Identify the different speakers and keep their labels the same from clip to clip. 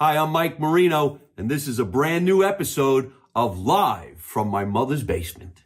Speaker 1: Hi, I'm Mike Marino, and this is a brand new episode of Live from My Mother's Basement.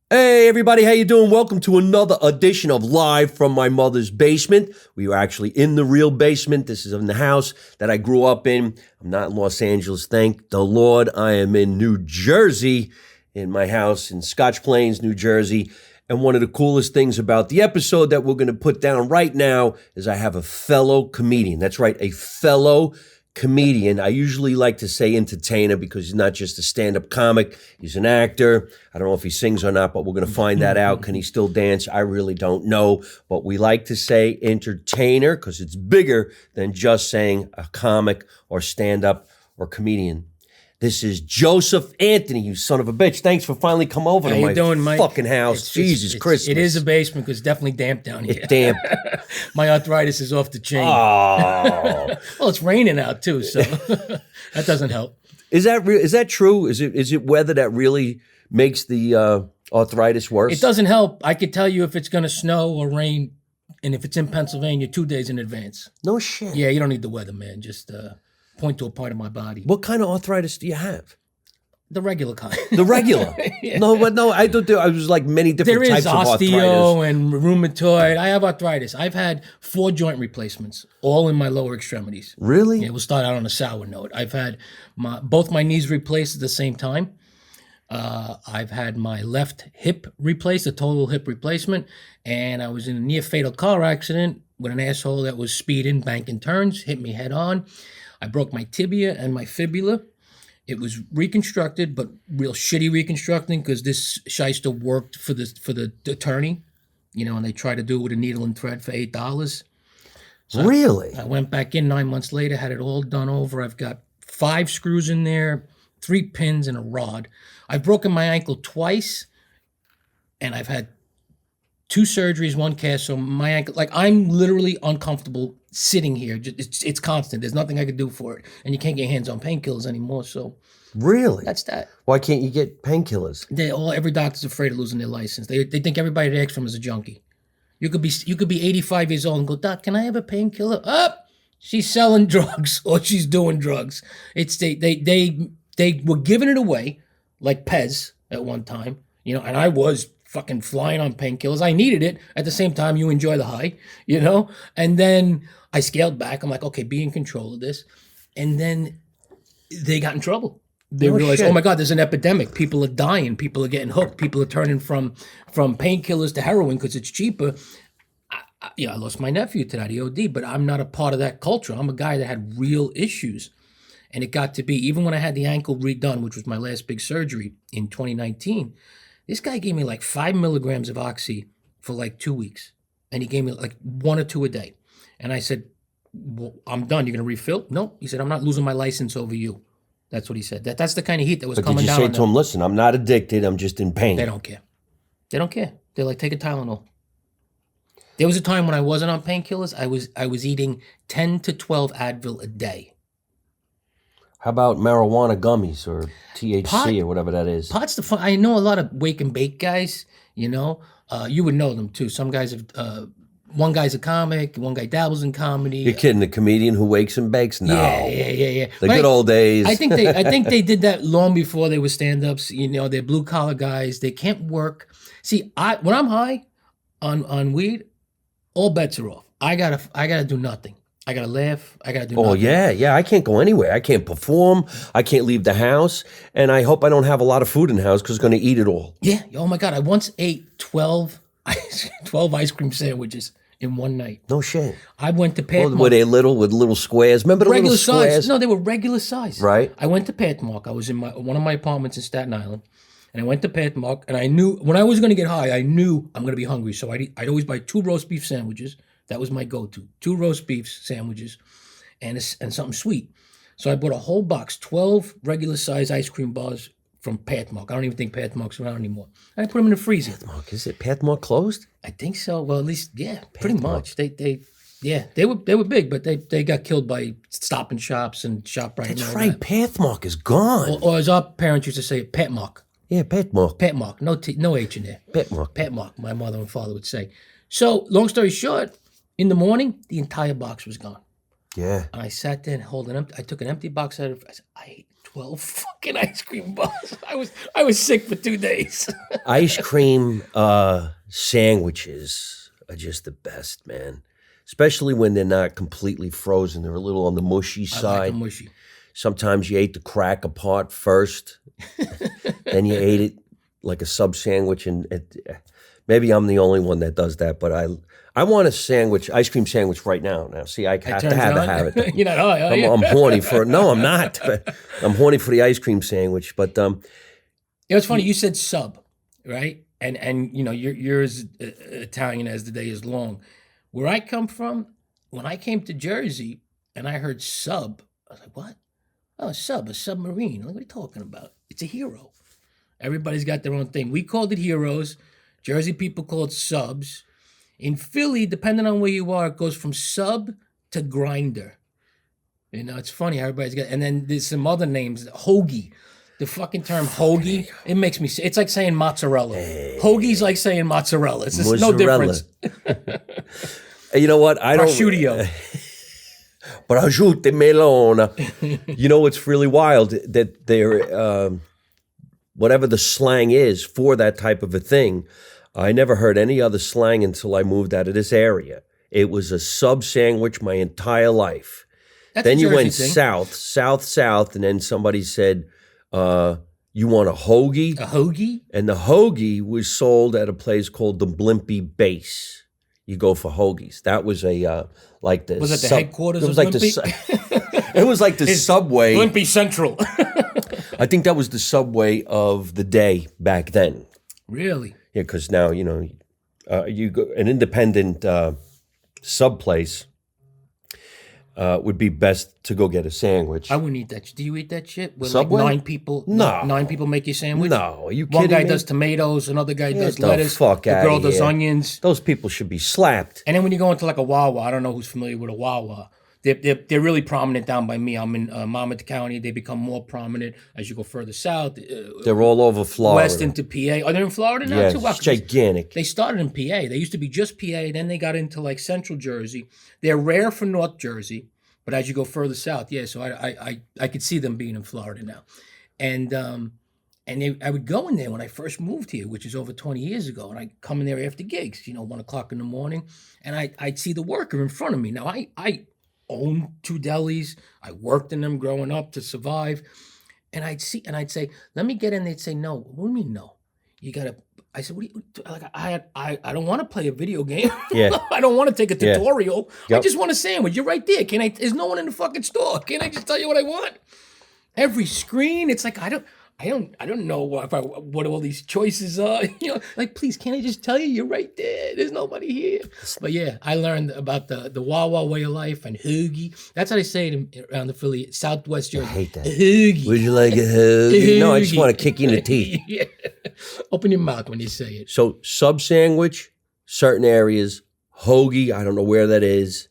Speaker 1: Hey everybody, how you doing? Welcome to another edition of Live from My Mother's Basement. We are actually in the real basement. This is in the house that I grew up in. I'm not in Los Angeles, thank the Lord. I am in New Jersey, in my house in Scotch Plains, New Jersey. And one of the coolest things about the episode that we're going to put down right now is I have a fellow comedian. That's right, a fellow comedian. I usually like to say entertainer because he's not just a stand-up comic. He's an actor. I don't know if he sings or not, but we're going to find that out. Can he still dance? I really don't know. But we like to say entertainer because it's bigger than just saying a comic or stand-up or comedian. This is Joseph Anthony, you son of a bitch. Thanks for finally coming over to my fucking house. Jesus Christmas.
Speaker 2: It is a basement because it's definitely damp down here.
Speaker 1: It's damp.
Speaker 2: My arthritis is off the chain.
Speaker 1: Oh.
Speaker 2: Well, it's raining out too, so that doesn't help.
Speaker 1: Is that true? Is it weather that really makes the arthritis worse?
Speaker 2: It doesn't help. I could tell you if it's going to snow or rain, and if it's in Pennsylvania 2 days in advance.
Speaker 1: No shit.
Speaker 2: Yeah, you don't need the weather, man. Just point to a part of my body.
Speaker 1: What kind of arthritis do you have?
Speaker 2: The regular kind.
Speaker 1: The regular?
Speaker 2: Yeah.
Speaker 1: No, I don't do. I was like many different types of arthritis.
Speaker 2: There is osteo and rheumatoid. I have arthritis. I've had 4 joint replacements, all in my lower extremities.
Speaker 1: Really?
Speaker 2: Yeah, we'll start out on a sour note. I've had both my knees replaced at the same time. I've had my left hip replaced, a total hip replacement, and I was in a near fatal car accident with an asshole that was speeding, banking turns, hit me head on. I broke my tibia and my fibula. It was reconstructed, but real shitty reconstructing because this shyster worked for the attorney, and they tried to do it with a needle and thread for $8. So
Speaker 1: really?
Speaker 2: I went back in 9 months later, had it all done over. I've got 5 screws in there, 3 pins and a rod. I've broken my ankle twice, and I've had 2 surgeries, 1 cast. So my ankle, I'm literally uncomfortable sitting here. It's constant. There's nothing I could do for it. And you can't get hands on painkillers anymore. So
Speaker 1: really?
Speaker 2: That's that.
Speaker 1: Why can't you get painkillers?
Speaker 2: Every doctor's afraid of losing their license. They think everybody that asks for them is a junkie. You could be 85 years old and go, Doc, can I have a painkiller? She's selling drugs or she's doing drugs. It's they were giving it away like Pez at one time, and I was fucking flying on painkillers. I needed it. At the same time, you enjoy the high, And then I scaled back. I'm like, okay, be in control of this. And then they got in trouble. They realized, oh my God, there's an epidemic. People are dying. People are getting hooked. People are turning from painkillers to heroin because it's cheaper. I lost my nephew to that, he OD, but I'm not a part of that culture. I'm a guy that had real issues. And it got to be, even when I had the ankle redone, which was my last big surgery in 2019, this guy gave me like 5 milligrams of Oxy for like 2 weeks. And he gave me like 1 or 2 a day. And I said, well, I'm done. You're going to refill? No. He said, I'm not losing my license over you. That's what he said. That's the kind of heat that was coming down.
Speaker 1: But did you say to him, listen, I'm not addicted. I'm just in pain.
Speaker 2: They don't care. They don't care. They're like, take a Tylenol. There was a time when I wasn't on painkillers. I was eating 10 to 12 Advil a day.
Speaker 1: How about marijuana gummies or THC or whatever that is?
Speaker 2: Pot's the fun. I know a lot of wake and bake guys, you would know them too. Some guys have, one guy's a comic, one guy dabbles in comedy.
Speaker 1: You're kidding, the comedian who wakes and bakes? No.
Speaker 2: Yeah.
Speaker 1: The good old days.
Speaker 2: I think they did that long before they were stand-ups. They're blue collar guys. They can't work. See, when I'm high on weed, all bets are off. I gotta do nothing. I gotta laugh. I gotta do nothing.
Speaker 1: Oh, yeah. I can't go anywhere. I can't perform. I can't leave the house. And I hope I don't have a lot of food in the house because I'm going to eat it all.
Speaker 2: Yeah. Oh, my God. I once ate 12 ice cream sandwiches in one night.
Speaker 1: No shit.
Speaker 2: I went to Pat.
Speaker 1: Were they little with little squares? Remember the
Speaker 2: regular
Speaker 1: little squares?
Speaker 2: Size. No, they were regular size.
Speaker 1: Right.
Speaker 2: I went to Patmark. I was in one of my apartments in Staten Island. And I went to Patmark. And I knew when I was going to get high, I knew I'm going to be hungry. So I'd always buy 2 roast beef sandwiches. That was my go-to. 2 roast beef sandwiches and something sweet. So I bought a whole box, 12 regular size ice cream bars from Patmark. I don't even think Patmark's around anymore. And I put them in the freezer.
Speaker 1: Patmark, is it Patmark closed?
Speaker 2: I think so. Well, at least, yeah, pretty much. They were big, but they got killed by Stop and Shops and ShopRite.
Speaker 1: That's right. Patmark is gone.
Speaker 2: Or as our parents used to say, Patmark.
Speaker 1: Yeah, pet mark.
Speaker 2: Pet mark, no H in there.
Speaker 1: Pet mark.
Speaker 2: Pet mark, my mother and father would say. So, long story short, in the morning, the entire box was gone.
Speaker 1: Yeah.
Speaker 2: And I sat there and I took an empty box out of. I said, I ate 12 fucking ice cream bars. I was sick for 2 days.
Speaker 1: Ice cream sandwiches are just the best, man. Especially when they're not completely frozen. They're a little on the mushy
Speaker 2: I
Speaker 1: side.
Speaker 2: like them mushy.
Speaker 1: Sometimes you ate the crack apart first, then you ate it like a sub sandwich, and maybe I'm the only one that does that. But I want a sandwich, ice cream sandwich right now. Now, see, I have to have it.
Speaker 2: You're not high, are you?
Speaker 1: I'm horny for it. No, I'm not. I'm horny for the ice cream sandwich. But
Speaker 2: It was funny. You said sub, right? And you know you're as Italian as the day is long. Where I come from, when I came to Jersey and I heard sub, I was like, what? Oh, a submarine. Like, what are you talking about? It's a hero. Everybody's got their own thing. We called it heroes. Jersey people call it subs. In Philly, depending on where you are, it goes from sub to grinder. You know, it's funny. Everybody's got, and then there's some other names. Hoagie. The fucking term hoagie, it makes me, it's like saying mozzarella. Hoagie's like saying mozzarella. It's just no difference.
Speaker 1: You know what? I don't.
Speaker 2: Prosciutto.
Speaker 1: Prosciutto melone. You know what's really wild? That they're, whatever the slang is for that type of a thing, I never heard any other slang until I moved out of this area. It was a sub sandwich my entire life.
Speaker 2: That's
Speaker 1: Then
Speaker 2: a
Speaker 1: you
Speaker 2: Jersey
Speaker 1: went
Speaker 2: thing.
Speaker 1: south, and then somebody said, you want a hoagie?
Speaker 2: A hoagie?
Speaker 1: And the hoagie was sold at a place called the Blimpie Base. You go for hoagies. That was a like the
Speaker 2: Was it the headquarters
Speaker 1: it was
Speaker 2: of
Speaker 1: like
Speaker 2: Blimpie?
Speaker 1: it was like the subway.
Speaker 2: Blimpie Central.
Speaker 1: I think that was the subway of the day back then.
Speaker 2: Really?
Speaker 1: Yeah, because now you know, you go an independent sub place would be best to go get a sandwich.
Speaker 2: I wouldn't eat that. Do you eat that shit? When
Speaker 1: Subway?
Speaker 2: like 9 people,
Speaker 1: No.
Speaker 2: 9 people make your sandwich?
Speaker 1: No, are you
Speaker 2: One
Speaker 1: kidding
Speaker 2: guy
Speaker 1: me?
Speaker 2: does tomatoes, another guy does
Speaker 1: the
Speaker 2: lettuce,
Speaker 1: fuck
Speaker 2: the
Speaker 1: outta
Speaker 2: girl does
Speaker 1: here.
Speaker 2: onions.
Speaker 1: Those people should be slapped.
Speaker 2: And then when you go into like a Wawa, I don't know who's familiar with a Wawa. They're really prominent down by me. I'm in Monmouth County. They become more prominent as you go further south.
Speaker 1: They're all over Florida.
Speaker 2: West into PA. Are they in Florida now
Speaker 1: Yeah,
Speaker 2: too? Wow,
Speaker 1: it's gigantic.
Speaker 2: They started in PA. They used to be just PA. Then they got into like Central Jersey. They're rare for North Jersey, but as you go further south, yeah. So I could see them being in Florida now, and I would go in there when I first moved here, which is over 20 years ago, and I'd come in there after gigs, 1 o'clock in the morning, and I'd see the worker in front of me. Now I owned 2 delis. I worked in them growing up to survive, and I'd say, let me get in. They'd say, no. What do you mean no? You gotta. I said, what do you like? I don't want to play a video game.
Speaker 1: Yeah.
Speaker 2: I don't want to take a tutorial.
Speaker 1: Yep.
Speaker 2: I just want a sandwich. You're right there. There's no one in the fucking store. Can't I just tell you what I want? Every screen, it's like I don't know what all these choices are. Like, please, can't I just tell you you're right there? There's nobody here. But yeah, I learned about the Wawa way of life and hoagie. That's how they say it around the Philly, Southwest Jersey.
Speaker 1: I hate that.
Speaker 2: A hoagie.
Speaker 1: Would you like a hoagie? No, I just want to kick you in the teeth.
Speaker 2: Yeah. Open your mouth when you say it.
Speaker 1: So sub sandwich, certain areas. Hoagie, I don't know where that is.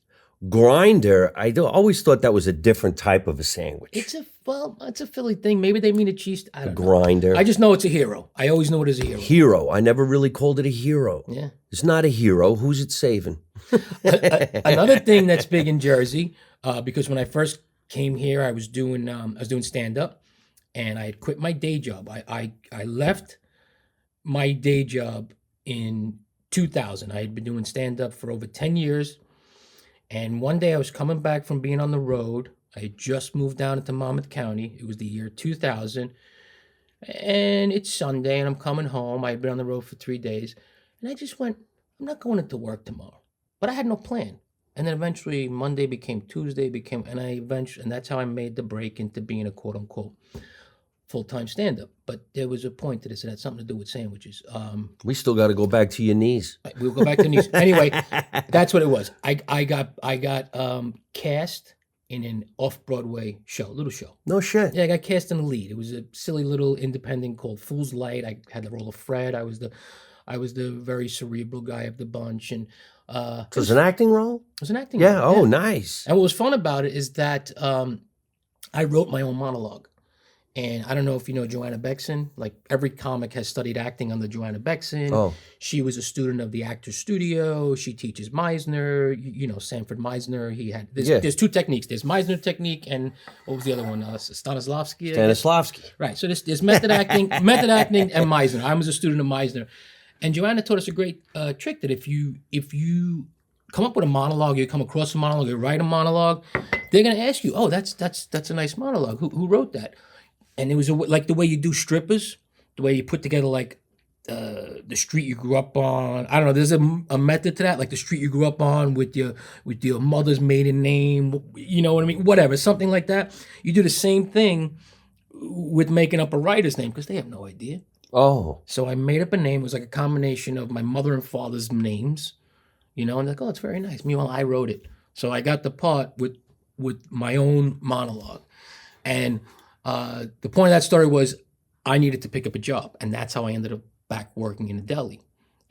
Speaker 1: Grinder, always thought that was a different type of a sandwich.
Speaker 2: It's a Philly thing. Maybe they mean a cheese. I don't know.
Speaker 1: Grinder.
Speaker 2: I just know it's a hero. I always know it as a hero.
Speaker 1: Hero. I never really called it a hero.
Speaker 2: Yeah.
Speaker 1: It's not a hero. Who's it saving?
Speaker 2: Another thing that's big in Jersey, because when I first came here, I was doing stand up, and I had quit my day job. I left my day job in 2000. I had been doing stand up for over 10 years. And one day I was coming back from being on the road. I had just moved down into Monmouth County. It was the year 2000. And it's Sunday and I'm coming home. I had been on the road for 3 days. And I just went, I'm not going into work tomorrow. But I had no plan. And then eventually Monday became Tuesday, and that's how I made the break into being a quote unquote full-time stand-up. But there was a point to this. It had something to do with sandwiches.
Speaker 1: We still got to go back to your knees.
Speaker 2: We'll go back to knees. Anyway, that's what it was. I got cast in an off-Broadway show, little show.
Speaker 1: No shit.
Speaker 2: Yeah, I got cast in the lead. It was a silly little independent called Fool's Light. I had the role of Fred. I was the very cerebral guy of the bunch, and
Speaker 1: it was an acting role?
Speaker 2: It was an acting
Speaker 1: role.
Speaker 2: role.
Speaker 1: Oh, nice.
Speaker 2: And what was fun about it is that I wrote my own monologue. And I don't know if you know Joanna Bexon. Like every comic has studied acting under Joanna Bexon.
Speaker 1: Oh.
Speaker 2: She was a student of the Actors Studio. She teaches Meisner. You know Sanford Meisner. There's two techniques. There's Meisner technique and what was the other one? Stanislavski.
Speaker 1: Stanislavski.
Speaker 2: Right. So there's method acting, and Meisner. I was a student of Meisner, and Joanna taught us a great trick that if you come up with a monologue, you come across a monologue, you write a monologue, they're gonna ask you, "Oh, that's a nice monologue. Who wrote that?" And it was like the way you do strippers, the way you put together like the street you grew up on. I don't know. There's a method to that, like the street you grew up on with your mother's maiden name. You know what I mean? Whatever, something like that. You do the same thing with making up a writer's name because they have no idea.
Speaker 1: Oh.
Speaker 2: So I made up a name. It was like a combination of my mother and father's names. You know, and they're like, oh, it's very nice. Meanwhile, I wrote it. So I got the part with my own monologue. And the point of that story was I needed to pick up a job. And that's how I ended up back working in a deli.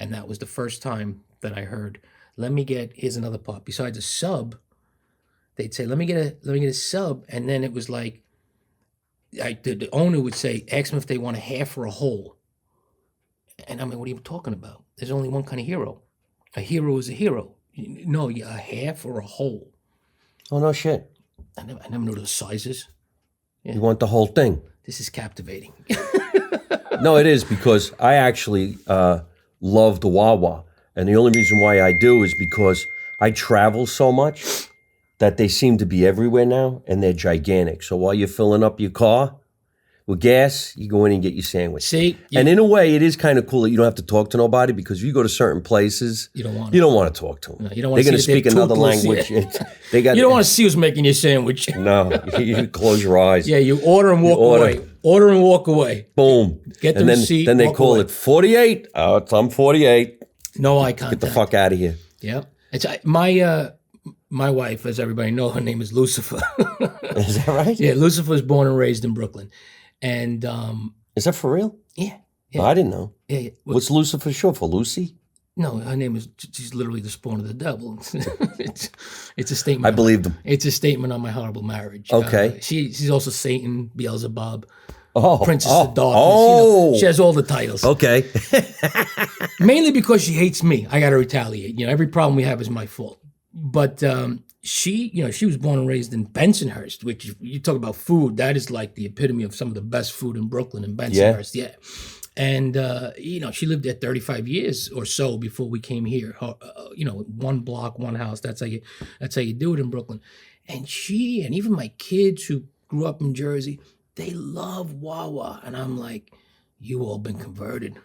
Speaker 2: And that was the first time that I heard, here's another part. Besides a sub, they'd say, let me get a sub. And then it was like, the owner would say, ask them if they want a half or a whole. And I'm like, what are you talking about? There's only one kind of hero. A hero is a hero. No, a half or a whole.
Speaker 1: Oh, no shit.
Speaker 2: I never knew those sizes. Yeah.
Speaker 1: You want the whole thing.
Speaker 2: This is captivating.
Speaker 1: No, it is because I actually love the Wawa. And the only reason why I do is because I travel so much that they seem to be everywhere now and they're gigantic. So while you're filling up your car with gas, you go in and get your sandwich.
Speaker 2: See?
Speaker 1: And in a way, it is kind of cool that you don't have to talk to nobody because if you go to certain places, you don't want to talk to them.
Speaker 2: No, you don't
Speaker 1: they're going to speak another language.
Speaker 2: You don't want to see who's making your sandwich.
Speaker 1: No, you close your eyes.
Speaker 2: Yeah, you order and walk away. Order and walk away.
Speaker 1: Boom.
Speaker 2: Get the receipt.
Speaker 1: Then they call it 48. Oh, I'm 48.
Speaker 2: No eye contact.
Speaker 1: Get the fuck out of here.
Speaker 2: Yeah. It's my wife, as everybody knows, her name is Lucifer.
Speaker 1: Is that right?
Speaker 2: Yeah, Lucifer was born and raised in Brooklyn. And
Speaker 1: is that for real?
Speaker 2: Yeah.
Speaker 1: Oh, I didn't know.
Speaker 2: Yeah.
Speaker 1: What's Lucifer short for? Lucy?
Speaker 2: No, her name is. She's literally the spawn of the devil. It's a statement.
Speaker 1: I believed him.
Speaker 2: It's a statement on my horrible marriage.
Speaker 1: Okay.
Speaker 2: She's also Satan, Beelzebub, Princess of Darkness.
Speaker 1: Oh.
Speaker 2: You know, she has all the titles.
Speaker 1: Okay.
Speaker 2: Mainly because she hates me. I got to retaliate. You know, every problem we have is my fault. But she was born and raised in Bensonhurst, which you talk about food. That is like the epitome of some of the best food in Brooklyn in Bensonhurst. Yeah. And, she lived there 35 years or so before we came here. One block, one house. That's how you do it in Brooklyn. And she and even my kids who grew up in Jersey, they love Wawa. And I'm like, you all been converted.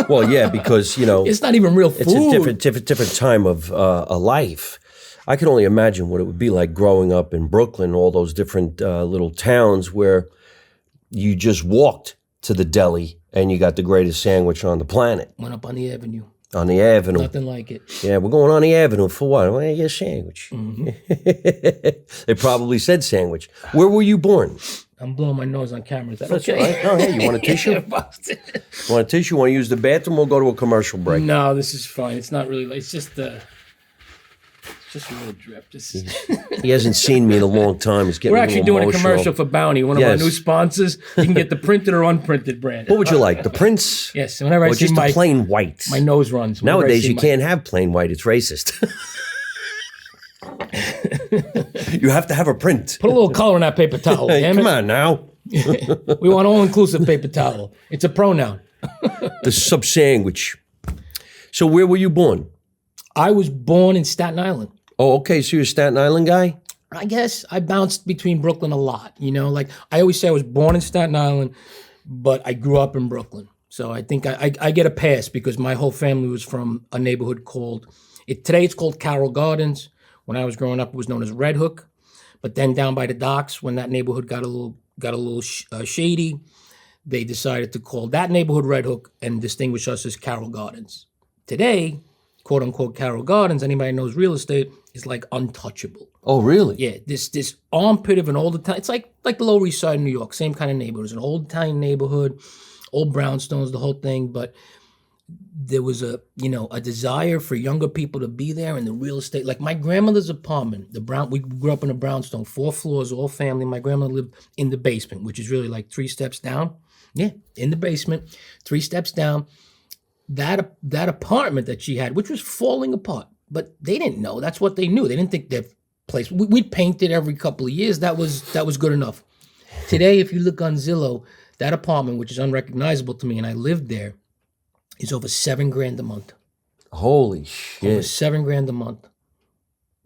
Speaker 1: Well, yeah, because,
Speaker 2: it's not even real food.
Speaker 1: It's a different time of a life. I can only imagine what it would be like growing up in Brooklyn, all those different little towns where you just walked to the deli and you got the greatest sandwich on the planet.
Speaker 2: Went up on the avenue.
Speaker 1: On the avenue.
Speaker 2: Nothing like it.
Speaker 1: Yeah, we're going on the avenue for what? I want to get a sandwich. Mm-hmm. They probably said sandwich. Where were you born?
Speaker 2: I'm blowing my nose on camera. Is that
Speaker 1: That's
Speaker 2: okay?
Speaker 1: Right. Oh, hey, you want a tissue? Want a tissue? Want to use the bathroom? We'll go to a commercial break.
Speaker 2: No, this is fine. It's not really. It's just a little drip.
Speaker 1: He hasn't seen me in a long time. He's getting.
Speaker 2: We're actually doing a commercial for Bounty, one of our new sponsors. You can get the printed or unprinted brand.
Speaker 1: What would you like? The Prince?
Speaker 2: Yes. Whenever I see
Speaker 1: just the plain white.
Speaker 2: My nose runs.
Speaker 1: Nowadays, you can't have plain white. It's racist. You have to have a print.
Speaker 2: Put a little color in that paper towel.
Speaker 1: Hey, come on now.
Speaker 2: We want all-inclusive paper towel. It's a pronoun.
Speaker 1: The sub sandwich. So where were you born?
Speaker 2: I was born in Staten Island.
Speaker 1: Oh, okay. So you're a Staten Island guy?
Speaker 2: I guess I bounced between Brooklyn a lot. Like I always say I was born in Staten Island, but I grew up in Brooklyn. So I think I get a pass because my whole family was from a neighborhood today it's called Carroll Gardens. When I was growing up, it was known as Red Hook. But then down by the docks, when that neighborhood got a little shady, they decided to call that neighborhood Red Hook and distinguish us as Carroll Gardens. Today, quote unquote Carroll Gardens, anybody knows real estate, is like untouchable.
Speaker 1: Oh, really?
Speaker 2: Yeah, this armpit of an old Italian, it's like the Lower East Side of New York, same kind of neighborhood. It's an old Italian neighborhood, old brownstones, the whole thing. But there was a desire for younger people to be there, and the real estate. Like my grandmother's apartment, we grew up in a brownstone, 4 floors, all family. My grandmother lived in the basement, which is really like 3 steps down. Yeah, in the basement, 3 steps down. That apartment that she had, which was falling apart, but they didn't know. That's what they knew. They didn't think their place. We'd paint it every couple of years. That was good enough. Today, if you look on Zillow, that apartment, which is unrecognizable to me, and I lived there, is over $7,000 a month.
Speaker 1: Holy shit!
Speaker 2: Over $7,000 a month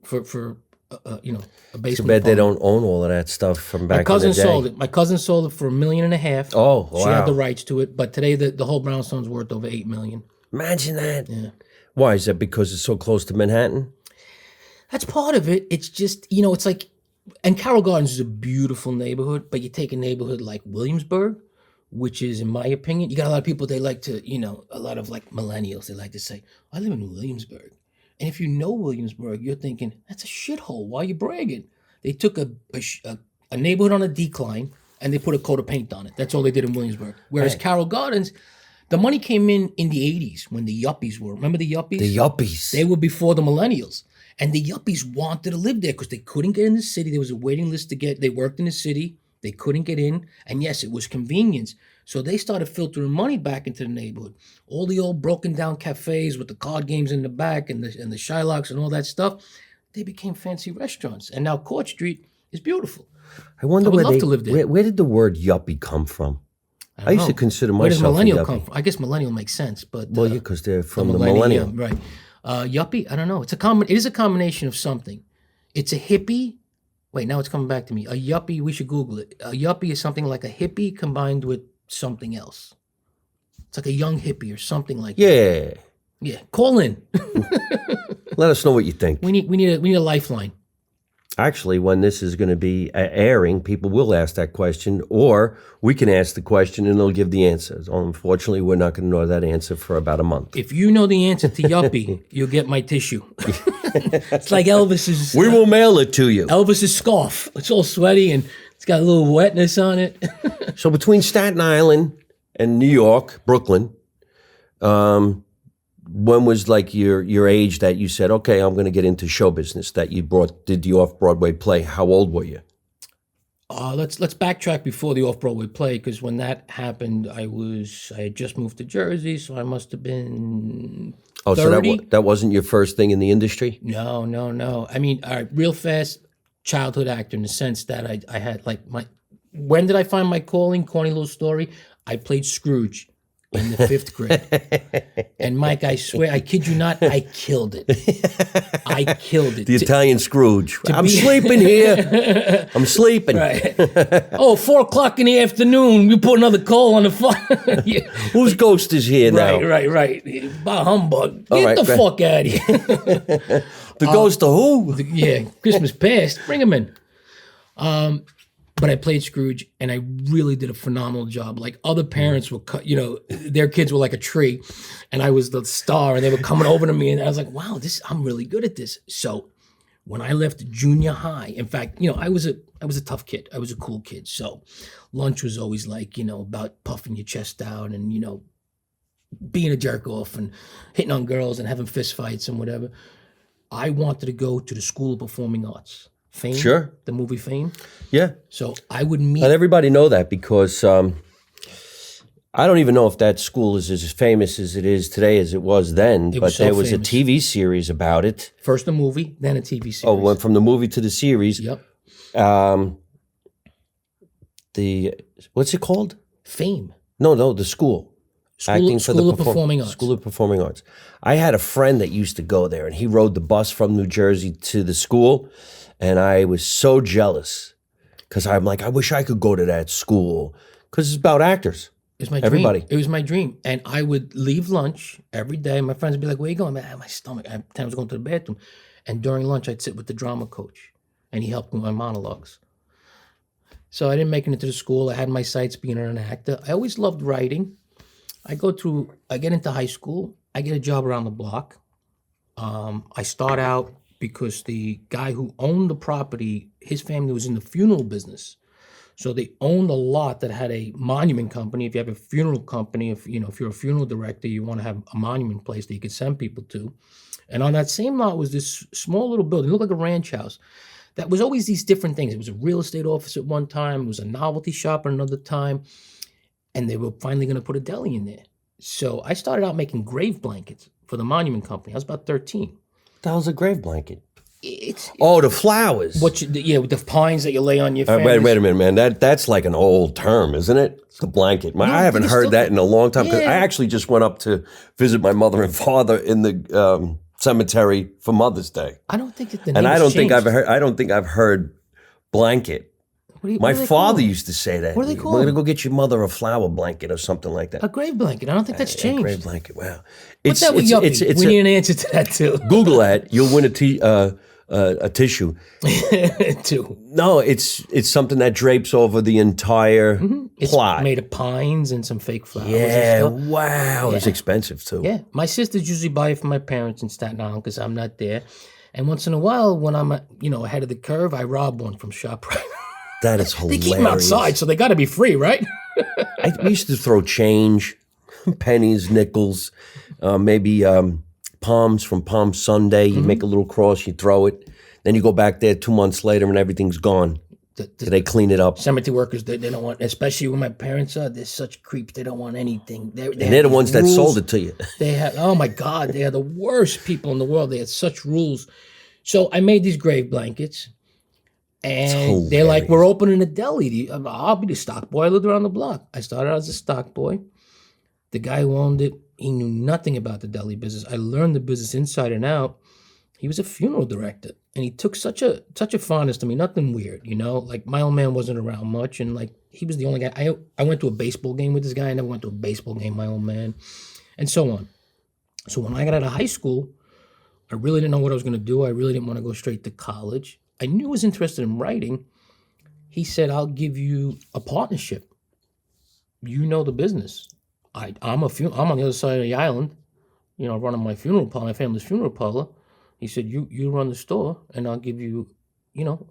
Speaker 2: for a basement.
Speaker 1: Too bad they don't own all of that stuff from back in the day.
Speaker 2: Sold it. My cousin sold it for $1.5 million.
Speaker 1: Oh, wow!
Speaker 2: She had the rights to it, but today the whole brownstone's worth over $8 million.
Speaker 1: Imagine that.
Speaker 2: Yeah.
Speaker 1: Why is that? Because it's so close to Manhattan?
Speaker 2: That's part of it. It's just it's like, and Carroll Gardens is a beautiful neighborhood, but you take a neighborhood like Williamsburg, which is, in my opinion, you got a lot of people, they like to, a lot of like millennials, they like to say, I live in Williamsburg. And if you know Williamsburg, you're thinking, that's a shithole. Why are you bragging? They took a neighborhood on a decline and they put a coat of paint on it. That's all they did in Williamsburg. Whereas Carroll Gardens, the money came in the 80s when the yuppies were. Remember the yuppies?
Speaker 1: The yuppies.
Speaker 2: They were before the millennials. And the yuppies wanted to live there because they couldn't get in the city. There was a waiting list they worked in the city. They couldn't get in. And yes, it was convenience. So they started filtering money back into the neighborhood. All the old broken down cafes with the card games in the back and the Shylocks and all that stuff, they became fancy restaurants. And now Court Street is beautiful.
Speaker 1: I wonder
Speaker 2: would love to live there.
Speaker 1: Where did the word yuppie come from? I used to consider myself
Speaker 2: Where does millennial
Speaker 1: a yuppie.
Speaker 2: come from? I guess millennial makes sense, but
Speaker 1: Well, yeah, because they're from the millennium.
Speaker 2: Right. Yuppie, I don't know. It is a combination of something. It's a hippie. Wait, now it's coming back to me. A yuppie, we should Google it. A yuppie is something like a hippie combined with something else. It's like a young hippie or something like that.
Speaker 1: Yeah.
Speaker 2: Yeah. Call in.
Speaker 1: Let us know what you think.
Speaker 2: We need a lifeline.
Speaker 1: Actually, when this is going to be airing, people will ask that question, or we can ask the question and they'll give the answers. Unfortunately, we're not going to know that answer for about a month.
Speaker 2: If you know the answer to yuppie, you'll get my tissue. It's like Elvis's.
Speaker 1: We will mail it to you.
Speaker 2: Elvis's scarf. It's all sweaty and it's got a little wetness on it.
Speaker 1: So between Staten Island and New York, Brooklyn, when was like your age that you said, okay, I'm going to get into show business, that you did the off-Broadway play? How old were you?
Speaker 2: Let's backtrack before the off-Broadway play, because when that happened, I had just moved to Jersey, so I must have been 30.
Speaker 1: Oh, so that wasn't your first thing in the industry?
Speaker 2: No. I mean, all right, real fast, childhood actor in the sense that I had like when did I find my calling? Corny little story. I played Scrooge in the 5th grade. And Mike, I swear, I kid you not, I killed it. I killed it.
Speaker 1: The Italian Scrooge. I'm sleeping here. I'm sleeping.
Speaker 2: Right. 4:00 in the afternoon, you put another coal on the fire. Yeah.
Speaker 1: Whose ghost is here now?
Speaker 2: Right. Bah humbug. Get the fuck out of here.
Speaker 1: The ghost of who?
Speaker 2: Yeah, Christmas past. Bring him in. But I played Scrooge, and I really did a phenomenal job. Like, other parents were, their kids were like a tree, and I was the star, and they were coming over to me, and I was like, wow, I'm really good at this. So when I left junior high, in fact, I was a tough kid. I was a cool kid. So lunch was always like, about puffing your chest out and, being a jerk off and hitting on girls and having fist fights and whatever. I wanted to go to the School of Performing Arts. Fame,
Speaker 1: sure.
Speaker 2: The movie Fame.
Speaker 1: Yeah.
Speaker 2: So I would meet.
Speaker 1: Let everybody know that, because I don't even know if that school is as famous as it is today as it was then. There was a TV series about it.
Speaker 2: First a movie, then a TV series.
Speaker 1: Oh, went from the movie to the series.
Speaker 2: Yep.
Speaker 1: What's it called?
Speaker 2: Fame.
Speaker 1: No, the school.
Speaker 2: School of Performing Arts.
Speaker 1: School of Performing Arts. I had a friend that used to go there, and he rode the bus from New Jersey to the school. And I was so jealous because I'm like, I wish I could go to that school, because it's about actors.
Speaker 2: It was my
Speaker 1: Everybody.
Speaker 2: dream. It was my dream. And I would leave lunch every day. My friends would be like, where you going? Man, my stomach. I was going to the bathroom. And during lunch, I'd sit with the drama coach, and he helped me with my monologues. So I didn't make it into the school. I had my sights being an actor. I always loved writing. I get into high school. I get a job around the block. I start out because the guy who owned the property, his family was in the funeral business. So they owned a lot that had a monument company. If you have a funeral company, if you're a funeral director, you want to have a monument place that you could send people to. And on that same lot was this small little building. It looked like a ranch house. That was always these different things. It was a real estate office at one time. It was a novelty shop at another time. And they were finally going to put a deli in there. So I started out making grave blankets for the monument company. I was about 13.
Speaker 1: That was a grave blanket.
Speaker 2: It's
Speaker 1: The flowers.
Speaker 2: with the pines that you lay on your
Speaker 1: Wait a minute, man. That's like an old term, isn't it? It's the blanket. I haven't heard that in a long time. Because I actually just went up to visit my mother and father in the cemetery for Mother's Day.
Speaker 2: I don't think that the
Speaker 1: And
Speaker 2: name
Speaker 1: I don't think
Speaker 2: changed.
Speaker 1: I don't think I've heard blanket.
Speaker 2: What
Speaker 1: My
Speaker 2: are they
Speaker 1: father
Speaker 2: called?
Speaker 1: used to say that.
Speaker 2: What are they
Speaker 1: We're
Speaker 2: called?
Speaker 1: gonna go get your mother a flower blanket or something like that.
Speaker 2: A grave blanket. I don't think that's
Speaker 1: A
Speaker 2: changed.
Speaker 1: grave blanket. Wow.
Speaker 2: Put that with Yuppie. We need an answer to that too.
Speaker 1: Google that. You'll win a tissue.
Speaker 2: too.
Speaker 1: No, it's something that drapes over the entire
Speaker 2: It's
Speaker 1: plot.
Speaker 2: made of pines and some fake flowers.
Speaker 1: Yeah.
Speaker 2: And stuff.
Speaker 1: Wow. It's expensive too.
Speaker 2: Yeah. My sisters usually buy it for my parents in Staten Island because I'm not there. And once in a while, when I'm ahead of the curve, I rob one from ShopRite.
Speaker 1: That is
Speaker 2: They
Speaker 1: hilarious.
Speaker 2: keep them outside, so they got to be free, right?
Speaker 1: We used to throw change, pennies, nickels, maybe palms from Palm Sunday. You make a little cross, you throw it. Then you go back there 2 months later and everything's gone. So they clean it up.
Speaker 2: Cemetery workers, they don't want, especially when my parents are, they're such creeps. They don't want anything.
Speaker 1: They're the ones that sold it to you.
Speaker 2: They have, oh my God, they are the worst people in the world. They had such rules. So I made these grave blankets. And they're like, we're opening a deli. I'll be the stock boy. I lived around the block. I started out as a stock boy. The guy who owned it, he knew nothing about the deli business. I learned the business inside and out. He was a funeral director. And he took such a fondness to me, nothing weird, Like my old man wasn't around much. And like, he was the only guy. I went to a baseball game with this guy. I never went to a baseball game, my old man. And so on. So when I got out of high school, I really didn't know what I was going to do. I really didn't want to go straight to college. I knew I was interested in writing. He said, I'll give you a partnership. You know the business. I'm on the other side of the island, running my funeral parlor, my family's funeral parlor. He said, you run the store and I'll give you,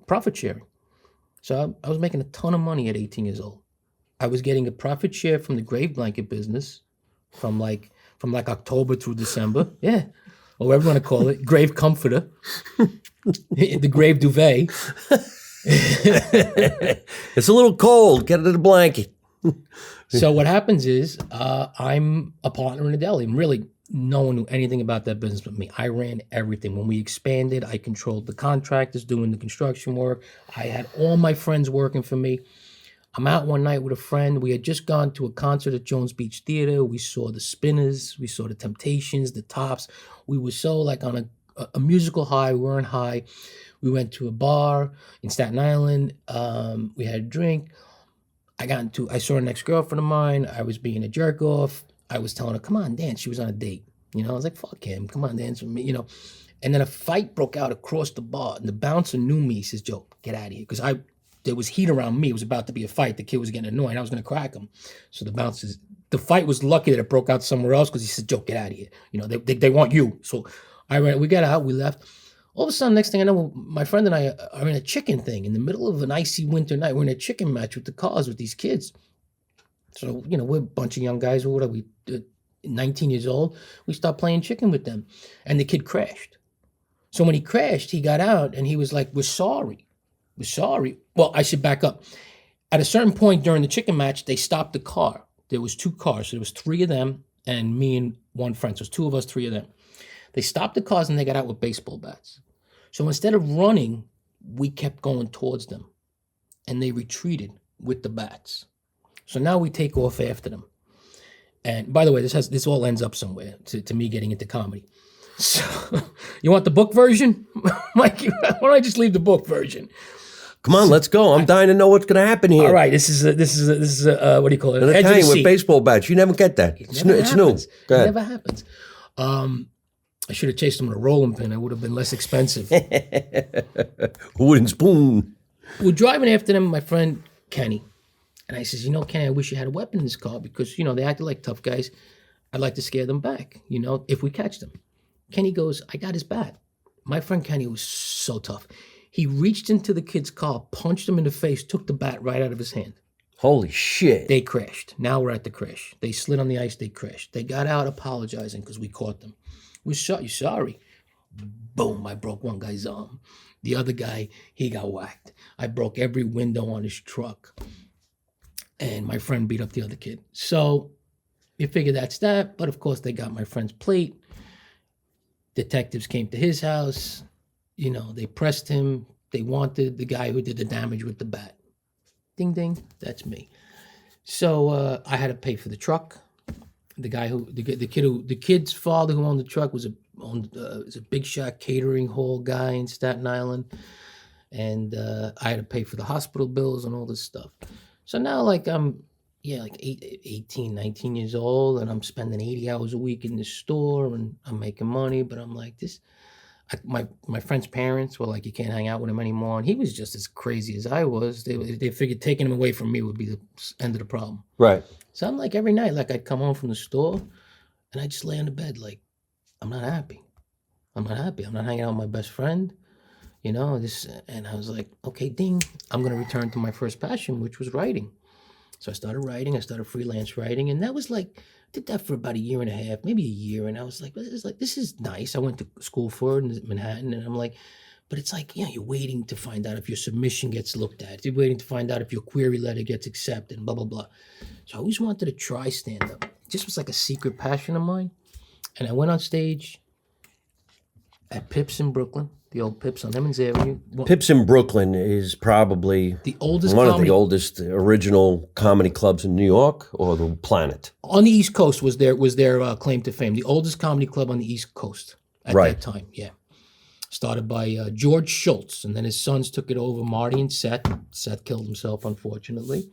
Speaker 2: profit sharing. So I was making a ton of money at 18 years old. I was getting a profit share from the grave blanket business from like October through December. Yeah. Or whatever you want to call it, grave comforter, the grave duvet.
Speaker 1: It's a little cold. Get it in a blanket.
Speaker 2: So what happens is I'm a partner in a deli. And really, no one knew anything about that business but me. I ran everything. When we expanded, I controlled the contractors doing the construction work. I had all my friends working for me. I'm out one night with a friend. We had just gone to a concert at Jones Beach Theater. We saw the Spinners. We saw the Temptations, the Tops. We were so like on a musical high. We weren't high. We went to a bar in Staten Island. We had a drink. I saw an ex-girlfriend of mine. I was being a jerk off. I was telling her, come on, dance. She was on a date. I was like, fuck him. Come on, dance with me, And then a fight broke out across the bar. And the bouncer knew me. He says, Joe, get out of here. Because there was heat around me. It was about to be a fight. The kid was getting annoyed. I was going to crack him. So the fight was lucky that it broke out somewhere else because he said, Joe, get out of here. They want you. So we got out, we left. All of a sudden, next thing I know, my friend and I are in a chicken thing in the middle of an icy winter night. We're in a chicken match with the cars with these kids. So, we're a bunch of young guys. What are we, 19 years old? We start playing chicken with them. And the kid crashed. So when he crashed, he got out and he was like, we're sorry. We're sorry. Well, I should back up. At a certain point during the chicken match, they stopped the car. There was 2 cars. So there was 3 of them and me and one friend. So it was 2 of us, 3 of them. They stopped the cars and they got out with baseball bats. So instead of running, we kept going towards them. And they retreated with the bats. So now we take off after them. And by the way, this all ends up somewhere to me getting into comedy. So you want the book version? Mike, why don't I just leave the book version?
Speaker 1: Come on, let's go. I'm dying to know what's going to happen here.
Speaker 2: All right, this is what do you call it?
Speaker 1: An
Speaker 2: Edge of the
Speaker 1: Italian with
Speaker 2: seat.
Speaker 1: baseball bats. You never get that. It's new.
Speaker 2: It
Speaker 1: Go ahead.
Speaker 2: never happens. I should have chased him with a rolling pin. It would have been less expensive.
Speaker 1: Wooden spoon.
Speaker 2: We're driving after them, my friend Kenny. And I says, Kenny, I wish you had a weapon in this car because, they acted like tough guys. I'd like to scare them back, if we catch them. Kenny goes, I got his bat. My friend Kenny was so tough. He reached into the kid's car, punched him in the face, took the bat right out of his hand.
Speaker 1: Holy shit.
Speaker 2: They crashed. Now we're at the crash. They slid on the ice. They crashed. They got out apologizing because we caught them. We're sorry. Boom, I broke one guy's arm. The other guy, he got whacked. I broke every window on his truck. And my friend beat up the other kid. So you figure that's that. But of course, they got my friend's plate. Detectives came to his house. You know, they pressed him. They wanted the guy who did the damage with the bat. Ding, ding. That's me. So I had to pay for the truck. The guy the kid's father who owned the truck was a big shot catering hall guy in Staten Island. And I had to pay for the hospital bills and all this stuff. So now like I'm 18, 19 years old, and I'm spending 80 hours a week in the store, and I'm making money, but I'm like, my friend's parents were like, you can't hang out with him anymore, and he was just as crazy as I was. They figured taking him away from me would be the end of the problem.
Speaker 1: Right.
Speaker 2: So I'm like, every night, like I'd come home from the store, and I'd just lay on the bed like, I'm not happy. I'm not hanging out with my best friend, you know, and I was like, okay, ding, I'm going to return to my first passion, which was writing. So I started writing. I started freelance writing, and that was like, did that for about a year and a half, maybe a year. And I was like, this is nice. I went to school for it in Manhattan, and I'm like, but it's like, you're waiting to find out if your submission gets looked at. You're waiting to find out if your query letter gets accepted, and blah, blah, blah. So I always wanted to try stand-up. It just was like a secret passion of mine. And I went on stage at Pips in Brooklyn, the old Pips on Emmons Avenue.
Speaker 1: Pips in Brooklyn is probably
Speaker 2: the oldest
Speaker 1: one of the oldest original comedy clubs in New York or the planet.
Speaker 2: On the East Coast was their claim to fame. The oldest comedy club on the East Coast at that time. Yeah, started by George Schultz, and then his sons took it over. Marty and Seth. Seth killed himself, unfortunately.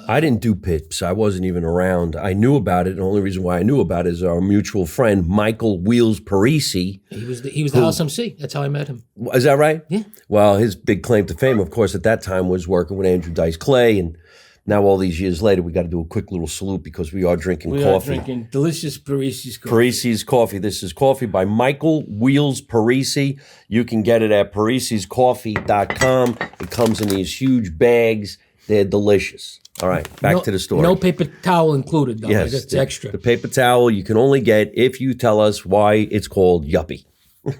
Speaker 1: I didn't do Pips. I wasn't even around. I knew about it. The only reason why I knew about it is our mutual friend, Michael Wheels Parisi.
Speaker 2: He was the House MC. That's how I met him.
Speaker 1: Is that right?
Speaker 2: Yeah.
Speaker 1: Well, his big claim to fame, of course, at that time was working with Andrew Dice Clay. And now all these years later, we got to do a quick little salute because we are drinking coffee.
Speaker 2: We are drinking delicious Parisi's coffee.
Speaker 1: Parisi's coffee. This is coffee by Michael Wheels Parisi. You can get it at parisiscoffee.com. It comes in these huge bags. They're delicious. All right, back to the story.
Speaker 2: No paper towel included, though.
Speaker 1: Yes,
Speaker 2: That's extra.
Speaker 1: The paper towel you can only get if you tell us why it's called Yuppie.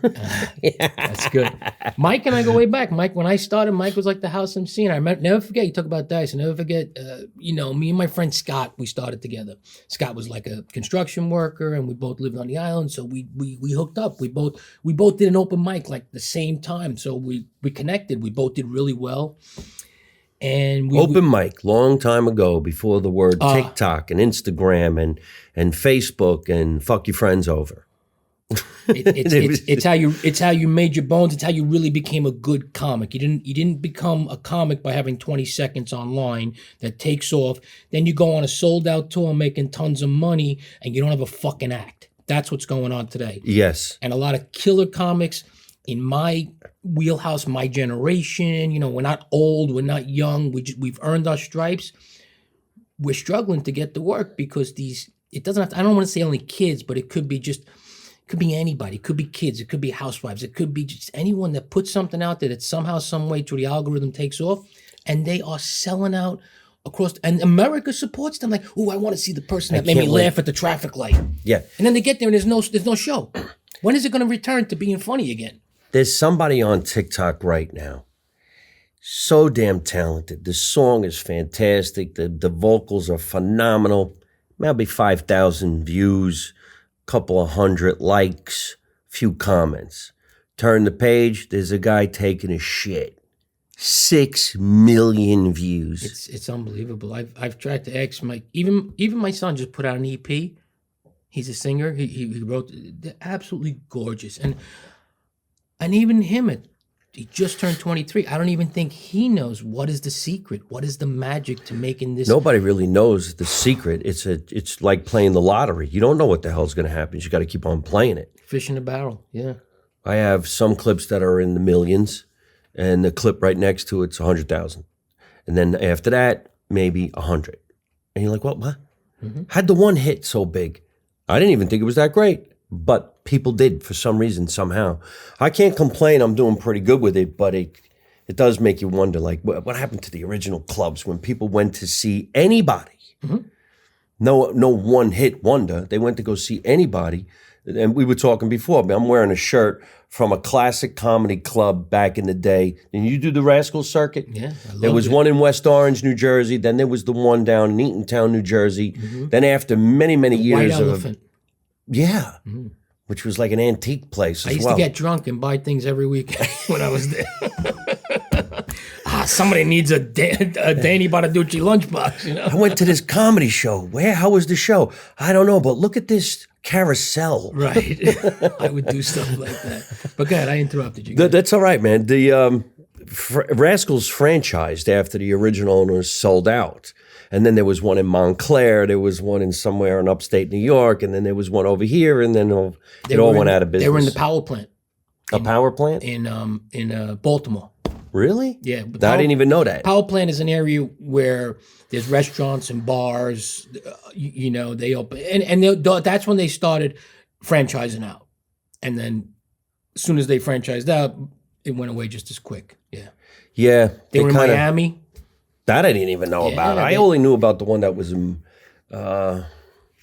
Speaker 2: That's good. Mike and I go way back. Mike, when I started, Mike was like the house MC, and I never forget. You talk about Dice. I never forget. Me and my friend Scott, we started together. Scott was like a construction worker, and we both lived on the island, so we hooked up. We both did an open mic like the same time, so we connected. We both did really well. And
Speaker 1: open mic, long time ago, before the word TikTok and Instagram and Facebook and fuck your friends over.
Speaker 2: It's how you made your bones. It's how you really became a good comic. You didn't become a comic by having 20 seconds online that takes off. Then you go on a sold out tour making tons of money and you don't have a fucking act. That's what's going on today.
Speaker 1: Yes.
Speaker 2: And a lot of killer comics in my wheelhouse, my generation, we're not old, we're not young, we've earned our stripes. We're struggling to get to work because it doesn't have to, I don't want to say only kids, but it could be anybody. It could be kids, it could be housewives, it could be just anyone that puts something out there that somehow, some way through the algorithm takes off, and they are selling out across, and America supports them. Like, I want to see the person that made me laugh at the traffic light. Yeah. And then they get there and there's no show. When is it going to return to being funny again?
Speaker 1: There's somebody on TikTok right now, so damn talented. The song is fantastic. The vocals are phenomenal. Maybe 5,000 views, couple of hundred likes, few comments. Turn the page, there's a guy taking a shit. 6 million views.
Speaker 2: It's unbelievable. I've tried to ask even my son just put out an EP. He's a singer. He wrote. They're absolutely gorgeous. And even him, he just turned 23. I don't even think he knows what is the secret. What is the magic to making this?
Speaker 1: Nobody really knows the secret. It's like playing the lottery. You don't know what the hell's going to happen. You got to keep on playing it.
Speaker 2: Fish in a barrel, yeah.
Speaker 1: I have some clips that are in the millions, and the clip right next to it's 100,000. And then after that, maybe 100. And you're like, what? Mm-hmm. How'd the one hit so big? I didn't even think it was that great. but people did for some reason, somehow. I can't complain. I'm doing pretty good with it, but it does make you wonder, like, what happened to the original clubs when people went to see anybody?
Speaker 2: Mm-hmm.
Speaker 1: No one-hit wonder. They went to go see anybody. And we were talking before, I'm wearing a shirt from a classic comedy club back in the day. Did you do the Rascal Circuit?
Speaker 2: Yeah,
Speaker 1: there was one in West Orange, New Jersey. Then there was the one down in Eatontown, New Jersey. Mm-hmm. Then after many years
Speaker 2: White Elephant.
Speaker 1: Which was like an antique place as well.
Speaker 2: I used to get drunk and buy things every weekend when I was there. Somebody needs a Danny Bonaducci lunchbox, you know?
Speaker 1: I went to this comedy show. How was the show? I don't know, but look at this carousel.
Speaker 2: Right. I would do stuff like that. But go ahead, I interrupted you.
Speaker 1: That's all right, man. The Rascals franchised after the original owners sold out. And then there was one in Montclair. There was one in somewhere in upstate New York. And then there was one over here. And then it all went out of business.
Speaker 2: They were in the power plant.
Speaker 1: Power plant?
Speaker 2: In Baltimore.
Speaker 1: Really?
Speaker 2: Yeah.
Speaker 1: I didn't even know that.
Speaker 2: Power plant is an area where there's restaurants and bars. You know, they open. And that's when they started franchising out. And then as soon as they franchised out, it went away just as quick. Yeah.
Speaker 1: Yeah.
Speaker 2: They were in Miami.
Speaker 1: That I didn't even know about. I only knew about the one that was in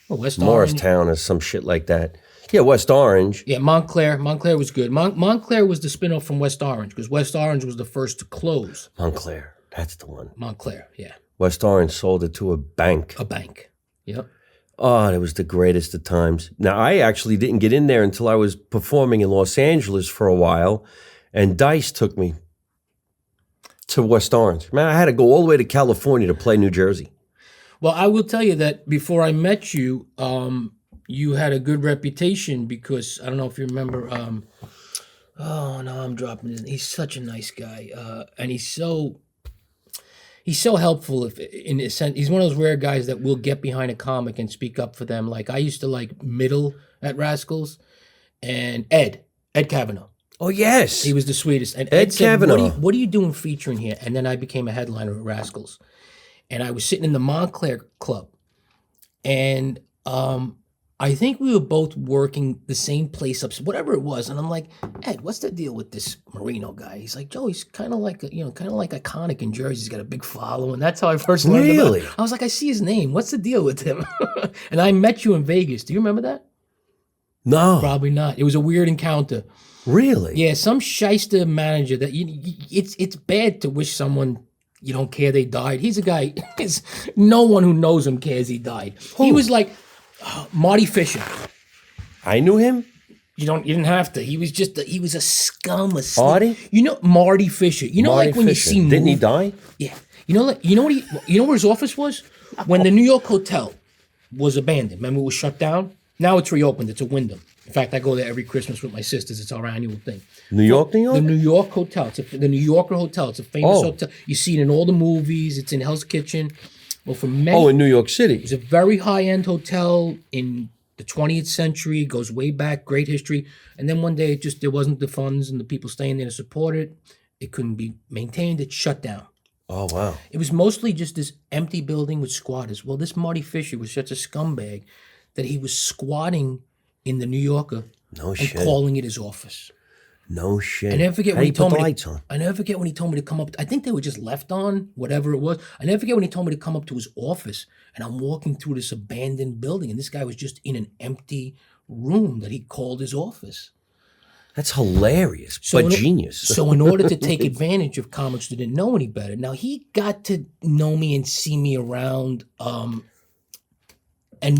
Speaker 2: West
Speaker 1: Morristown or some shit like that. Yeah, West Orange.
Speaker 2: Yeah, Montclair. Montclair was good. Montclair was the spinoff from West Orange because West Orange was the first to close.
Speaker 1: Montclair, that's the one.
Speaker 2: Montclair, yeah.
Speaker 1: West Orange sold it to a bank.
Speaker 2: A bank, yep.
Speaker 1: Oh, it was the greatest of times. Now, I actually didn't get in there until I was performing in Los Angeles for a while, and Dice took me to West Orange. Man, I had to go all the way to California to play New Jersey.
Speaker 2: Well, I will tell you that before I met you, you had a good reputation because, I don't know if you remember, oh, no, I'm dropping it. He's such a nice guy, and he's so helpful in a sense. He's one of those rare guys that will get behind a comic and speak up for them. Like, I used to like Middle at Rascals, and Ed Kavanaugh.
Speaker 1: Oh, yes.
Speaker 2: He was the sweetest. And
Speaker 1: Ed
Speaker 2: said,
Speaker 1: Kavanaugh.
Speaker 2: What are you doing featuring here? And then I became a headliner at Rascals. And I was sitting in the Montclair Club. And I think we were both working the same place up, whatever it was. And I'm like, Ed, what's the deal with this Marino guy? He's like, Joe, he's kind of like iconic in Jersey. He's got a big following. That's how I first learned about him. I was like, I see his name. What's the deal with him? And I met you in Vegas. Do you remember that?
Speaker 1: No.
Speaker 2: Probably not. It was a weird encounter.
Speaker 1: Really?
Speaker 2: Yeah, some shyster manager that it's bad to wish someone you don't care they died. He's a guy. No one who knows him cares he died. Who? He was like Marty Fisher.
Speaker 1: I knew him.
Speaker 2: You didn't have to. He was he was a scum.
Speaker 1: Marty?
Speaker 2: You know Marty Fisher. You know,
Speaker 1: Marty
Speaker 2: like when
Speaker 1: Fisher.
Speaker 2: you see
Speaker 1: Didn't he die?
Speaker 2: Yeah. You know where his office was? When the New York hotel was abandoned. Remember it was shut down? Now it's reopened. It's a Wyndham. In fact, I go there every Christmas with my sisters. It's our annual thing.
Speaker 1: New York?
Speaker 2: The New York Hotel. The New Yorker Hotel. It's a famous hotel. You see it in all the movies. It's in Hell's Kitchen. Well, for many,
Speaker 1: in New York City.
Speaker 2: It's a very high-end hotel in the 20th century. Goes way back. Great history. And then one day, there wasn't the funds and the people staying there to support it. It couldn't be maintained. It shut down.
Speaker 1: Oh, wow.
Speaker 2: It was mostly just this empty building with squatters. Well, this Marty Fisher was such a scumbag that he was squatting in the New Yorker and calling it his office.
Speaker 1: No shit.
Speaker 2: I never forget when he told me.
Speaker 1: I
Speaker 2: never forget when he told me to come up. I think they were just left on, whatever it was. I never forget when he told me to come up to his office, and I'm walking through this abandoned building, and this guy was just in an empty room that he called his office.
Speaker 1: That's hilarious, but genius.
Speaker 2: So in order to take advantage of comics that didn't know any better, now he got to know me and see me around, and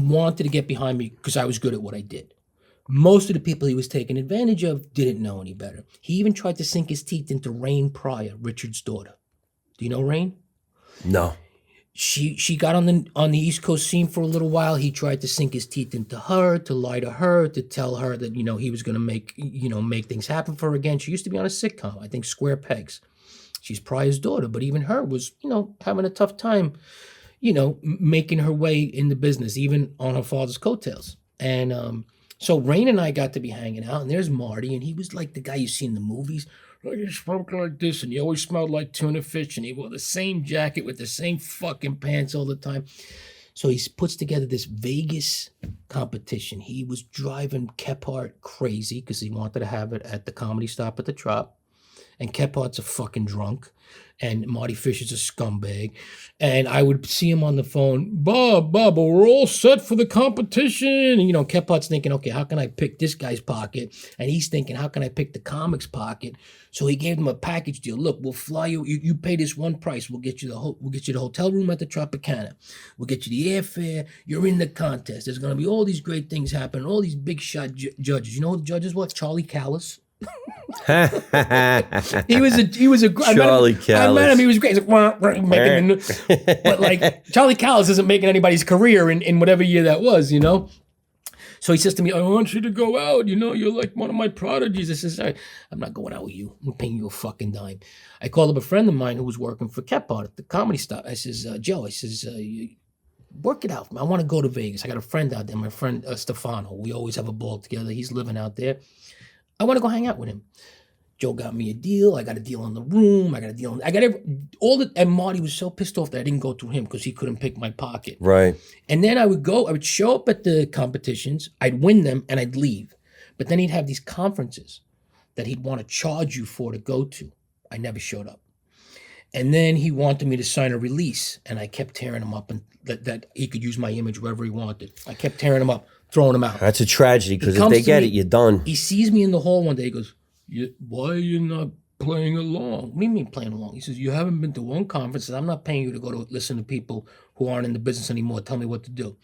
Speaker 2: wanted to get behind me because I was good at what I did. Most of the people he was taking advantage of didn't know any better. He even tried to sink his teeth into Rain Pryor, Richard's daughter. Do you know Rain?
Speaker 1: No.
Speaker 2: She got on the East Coast scene for a little while. He tried to sink his teeth into her, to lie to her, to tell her that, he was going to make things happen for her again. She used to be on a sitcom, I think Square Pegs. She's Pryor's daughter, but even her was, having a tough time, making her way in the business, even on her father's coattails. And so Rain and I got to be hanging out, and there's Marty, and he was like the guy you see in the movies. He spoke like this, and he always smelled like tuna fish, and he wore the same jacket with the same fucking pants all the time. So he puts together this Vegas competition. He was driving Kephart crazy because he wanted to have it at the Comedy Stop at the Trop. And Kephart's a fucking drunk. And Marty Fisher's a scumbag. And I would see him on the phone, Bob, we're all set for the competition. And, Kephart's thinking, okay, how can I pick this guy's pocket? And he's thinking, how can I pick the comics pocket? So he gave him a package deal. Look, we'll fly you. You pay this one price. We'll get you the hotel room at the Tropicana. We'll get you the airfare. You're in the contest. There's going to be all these great things happening. All these big shot judges. You know who the judges were? Charlie Callis. he was a
Speaker 1: Charlie Callis.
Speaker 2: I met him. He was great. He's like, but like Charlie Callis isn't making anybody's career in whatever year that was, So he says to me, I want you to go out. You're like one of my prodigies. I says, I'm not going out with you. I'm paying you a fucking dime. I called up a friend of mine who was working for Kephart at the Comedy Stop. I says, Joe, you work it out. I want to go to Vegas. I got a friend out there, my friend Stefano. We always have a ball together. He's living out there. I want to go hang out with him. Joe got me a deal. I got a deal on the room. And Marty was so pissed off that I didn't go through him because he couldn't pick my pocket.
Speaker 1: Right.
Speaker 2: And then I would show up at the competitions, I'd win them, and I'd leave. But then he'd have these conferences that he'd want to charge you for to go to. I never showed up. And then he wanted me to sign a release, and I kept tearing him up, and that he could use my image wherever he wanted. I kept tearing him up, throwing him out.
Speaker 1: That's a tragedy, because if they get it, you're done.
Speaker 2: He sees me in the hall one day. He goes, why are you not playing along? What do you mean playing along? He says, you haven't been to one conference. I'm not paying you to go to listen to people who aren't in the business anymore. Tell me what to do.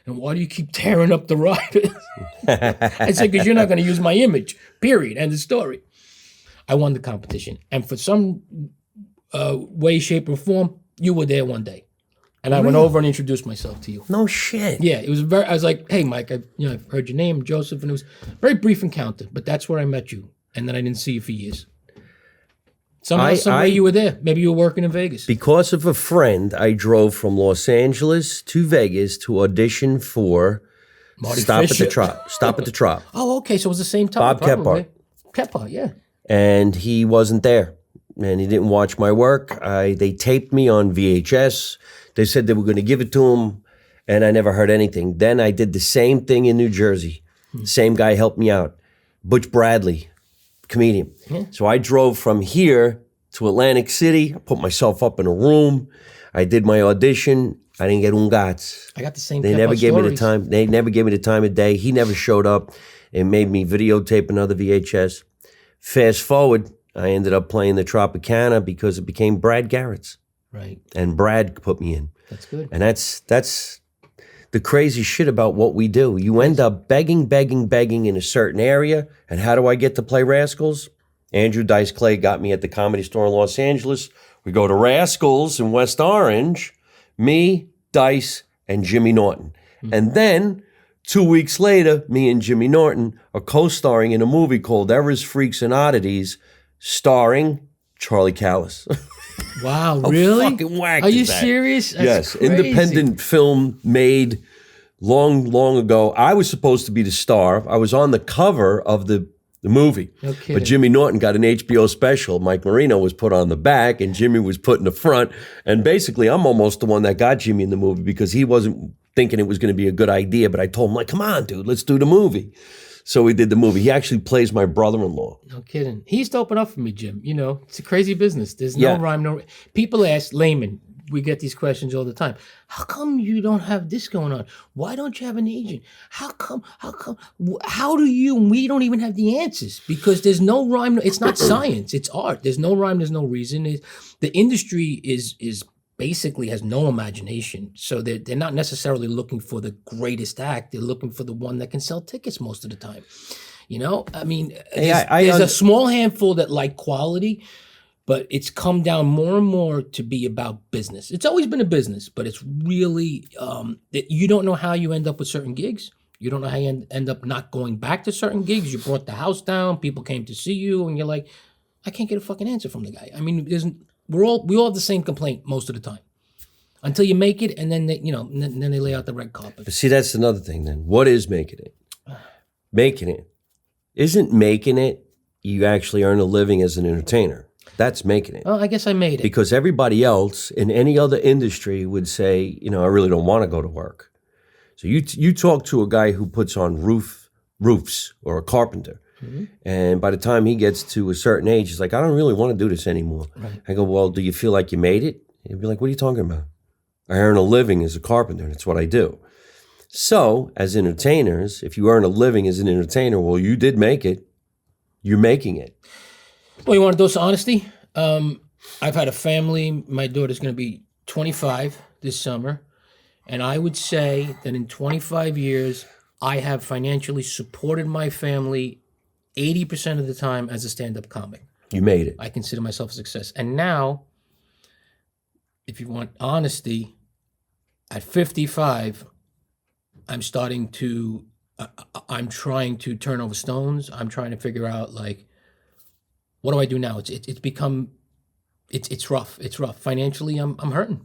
Speaker 2: And why do you keep tearing up the riders? I said, because you're not going to use my image, period. End of story. I won the competition. And for some way, shape, or form, you were there one day. And I went over and introduced myself to you.
Speaker 1: No shit.
Speaker 2: Yeah, it was I was like, hey, Mike, I've heard your name, Joseph. And it was a very brief encounter, but that's where I met you. And then I didn't see you for years. Somehow, some way you were there. Maybe you were working in Vegas.
Speaker 1: Because of a friend, I drove from Los Angeles to Vegas to audition for
Speaker 2: Marty
Speaker 1: Stop
Speaker 2: Fisher.
Speaker 1: At the Trop.
Speaker 2: Oh, okay. So it was the same time.
Speaker 1: Bob Kephart.
Speaker 2: Kephart, yeah.
Speaker 1: And he wasn't there. And he didn't watch my work. They taped me on VHS. They said they were going to give it to him, and I never heard anything. Then I did the same thing in New Jersey. Same guy helped me out. Butch Bradley, comedian. Yeah. So I drove from here to Atlantic City. I put myself up in a room. I did my audition. I didn't get un gats.
Speaker 2: I got the same.
Speaker 1: They never gave me the time. They never gave me the time of day. He never showed up. It made me videotape another VHS. Fast forward, I ended up playing the Tropicana because it became Brad Garrett's.
Speaker 2: Right.
Speaker 1: And Brad put me in.
Speaker 2: That's good.
Speaker 1: And that's the crazy shit about what we do. You end up begging in a certain area. And how do I get to play Rascals? Andrew Dice Clay got me at the Comedy Store in Los Angeles. We go to Rascals in West Orange. Me, Dice, and Jimmy Norton. Mm-hmm. And then 2 weeks later, me and Jimmy Norton are co-starring in a movie called Errors, Freaks, and Oddities, starring Charlie Callis.
Speaker 2: Wow, really?
Speaker 1: How fucking whack
Speaker 2: Are you
Speaker 1: is that?
Speaker 2: serious? That's
Speaker 1: yes,
Speaker 2: crazy.
Speaker 1: Independent film made long ago. I was supposed to be the star. I was on the cover of the movie.
Speaker 2: No kidding.
Speaker 1: But Jimmy Norton got an HBO special. Mike Marino was put on the back and Jimmy was put in the front. And basically, I'm almost the one that got Jimmy in the movie because he wasn't thinking it was going to be a good idea. But I told him, like, come on, dude, let's do the movie. So we did the movie. He actually plays my brother-in-law.
Speaker 2: No kidding. He used to open up for me, Jim. You know, it's a crazy business. There's no rhyme, no... People ask, laymen, we get these questions all the time. How come you don't have this going on? Why don't you have an agent? How come, how do you... And we don't even have the answers because there's no rhyme. It's not science. It's art. There's no rhyme. There's no reason. The industry is basically has no imagination. So they're not necessarily looking for the greatest act. They're looking for the one that can sell tickets most of the time. You know, I mean, there's a small handful that like quality, but it's come down more and more to be about business. It's always been a business, but it's really, you don't know how you end up with certain gigs. You don't know how you end up not going back to certain gigs. You brought the house down, people came to see you, and you're like, I can't get a fucking answer from the guy. I mean, we all have the same complaint most of the time, until you make it, and then then they lay out the red carpet.
Speaker 1: But see, that's another thing. Then what is making it? Making it isn't making it. You actually earn a living as an entertainer. That's making it.
Speaker 2: Well, I guess I made it.
Speaker 1: Because everybody else in any other industry would say, I really don't want to go to work. So you talk to a guy who puts on roofs or a carpenter, and by the time he gets to a certain age, he's like, I don't really want to do this anymore.
Speaker 2: Right.
Speaker 1: I go, well, do you feel like you made it? He'd be like, what are you talking about? I earn a living as a carpenter, and it's what I do. So, as entertainers, if you earn a living as an entertainer, well, you did make it. You're making it.
Speaker 2: Well, you want a dose of honesty? I've had a family. My daughter's going to be 25 this summer. And I would say that in 25 years, I have financially supported my family 80% of the time as a stand-up comic.
Speaker 1: You made it.
Speaker 2: I consider myself a success. And now, if you want honesty, at 55, I'm trying to turn over stones. I'm trying to figure out, like, what do I do now? It's rough. It's rough. Financially, I'm hurting.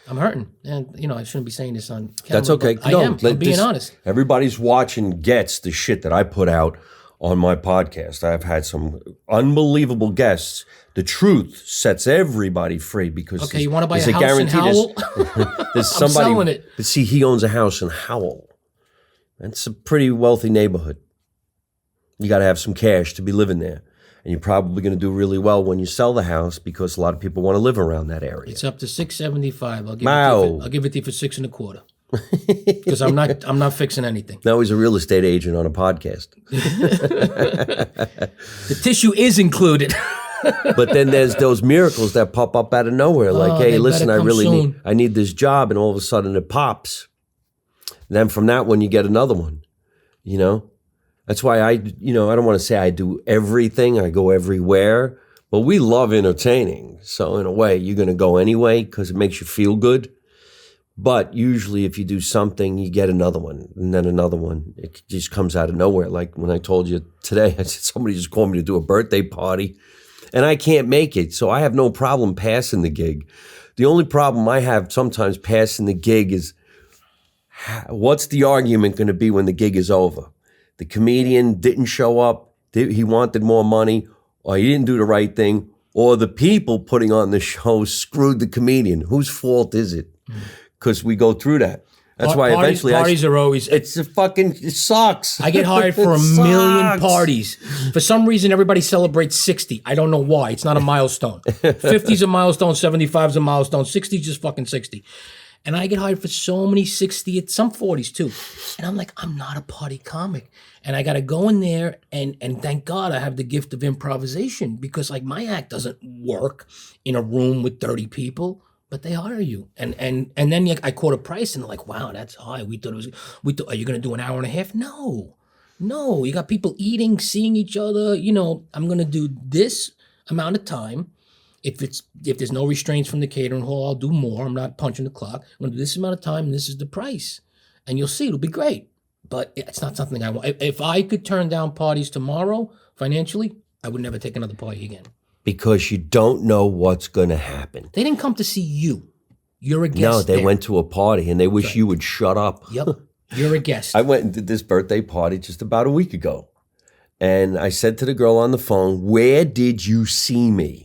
Speaker 2: I'm hurting. And, I shouldn't be saying this on camera.
Speaker 1: That's okay.
Speaker 2: I am. I'm being honest.
Speaker 1: Everybody's watching gets the shit that I put out on my podcast. I've had some unbelievable guests. The truth sets everybody free because
Speaker 2: okay, you want to buy a house in
Speaker 1: Howell? There's somebody.
Speaker 2: I'm selling it.
Speaker 1: See, he owns a house in Howell. That's a pretty wealthy neighborhood. You got to have some cash to be living there. And you're probably going to do really well when you sell the house because a lot of people want to live around that area.
Speaker 2: It's up to $675. I'll give it to you for $625. Because I'm not fixing anything.
Speaker 1: Now he's a real estate agent on a podcast.
Speaker 2: The tissue is included.
Speaker 1: But then there's those miracles that pop up out of nowhere. Like, hey, listen, I really need this job, and all of a sudden it pops. And then from that one you get another one. That's why I don't want to say I do everything. I go everywhere. But we love entertaining. So in a way, you're going to go anyway because it makes you feel good. But usually if you do something, you get another one and then another one. It just comes out of nowhere. Like when I told you today, I said somebody just called me to do a birthday party and I can't make it. So I have no problem passing the gig. The only problem I have sometimes passing the gig is what's the argument going to be when the gig is over? The comedian didn't show up, he wanted more money, or he didn't do the right thing, or the people putting on the show screwed the comedian. Whose fault is it? Because we go through that. That's why eventually
Speaker 2: parties are always...
Speaker 1: it sucks.
Speaker 2: I get hired for a million parties. For some reason, everybody celebrates 60. I don't know why. It's not a milestone. 50's a milestone, 75's a milestone, 60's just fucking 60. And I get hired for so many 60, some 40s too. And I'm like, I'm not a party comic. And I got to go in there and thank God I have the gift of improvisation because like my act doesn't work in a room with 30 people, but they hire you. And then I quote a price and they're like, wow, that's high. Are you going to do an hour and a half? No, you got people eating, seeing each other. I'm going to do this amount of time. If there's no restraints from the catering hall, I'll do more. I'm not punching the clock. I'm going to do this amount of time, and this is the price. And you'll see, it'll be great. But it's not something I want. If I could turn down parties tomorrow, financially, I would never take another party again.
Speaker 1: Because you don't know what's going to happen.
Speaker 2: They didn't come to see you. You're a guest.
Speaker 1: No, they went to a party, and they wish you would shut up.
Speaker 2: Yep, you're a guest.
Speaker 1: I went and did this birthday party just about a week ago. And I said to the girl on the phone, where did you see me?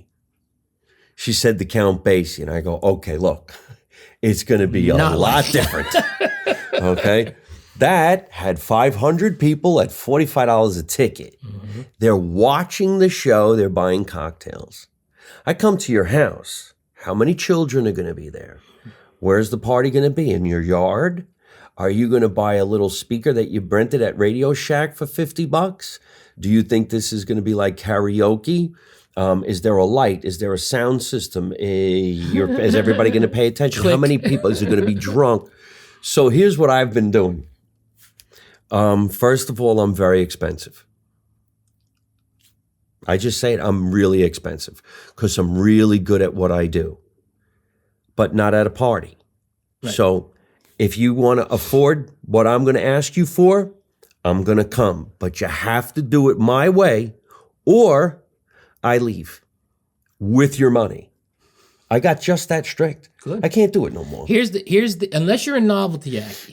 Speaker 1: She said the Count Basie, and I go, okay, look, it's going to be a lot different, okay? That had 500 people at $45 a ticket. Mm-hmm. They're watching the show. They're buying cocktails. I come to your house. How many children are going to be there? Where's the party going to be? In your yard? Are you going to buy a little speaker that you rented at Radio Shack for $50? Do you think this is going to be like karaoke? Is there a light? Is there a sound system? Is everybody going to pay attention? How many people? Is it going to be drunk? So here's what I've been doing. First of all, I'm very expensive. I just say it, I'm really expensive because I'm really good at what I do, but not at a party. Right. So if you want to afford what I'm going to ask you for, I'm going to come, but you have to do it my way or I leave with your money. I got just that strict. Good. I can't do it no more.
Speaker 2: Here's the unless you're a novelty act.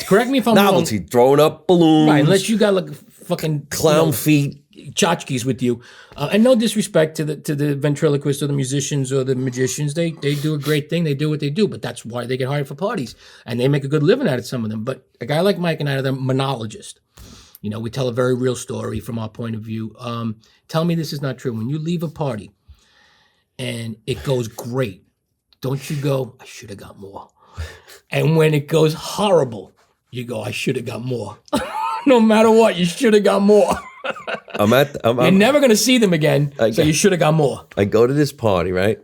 Speaker 2: Correct me if I'm
Speaker 1: novelty,
Speaker 2: wrong.
Speaker 1: Throwing up balloons.
Speaker 2: Right, unless you got like fucking
Speaker 1: clown feet.
Speaker 2: tchotchkes with you. And no disrespect to the ventriloquists or the musicians or the magicians. They do a great thing. They do what they do, but that's why they get hired for parties. And they make a good living at it, some of them. But a guy like Mike and I are the monologist. You know, we tell a very real story from our point of view. Tell me this is not true. When you leave a party and it goes great, don't you go, I should have got more. And when it goes horrible, you go, I should have got more. No matter what, you should have got more. You're never going to see them again, so you should have got more.
Speaker 1: I go to this party, right?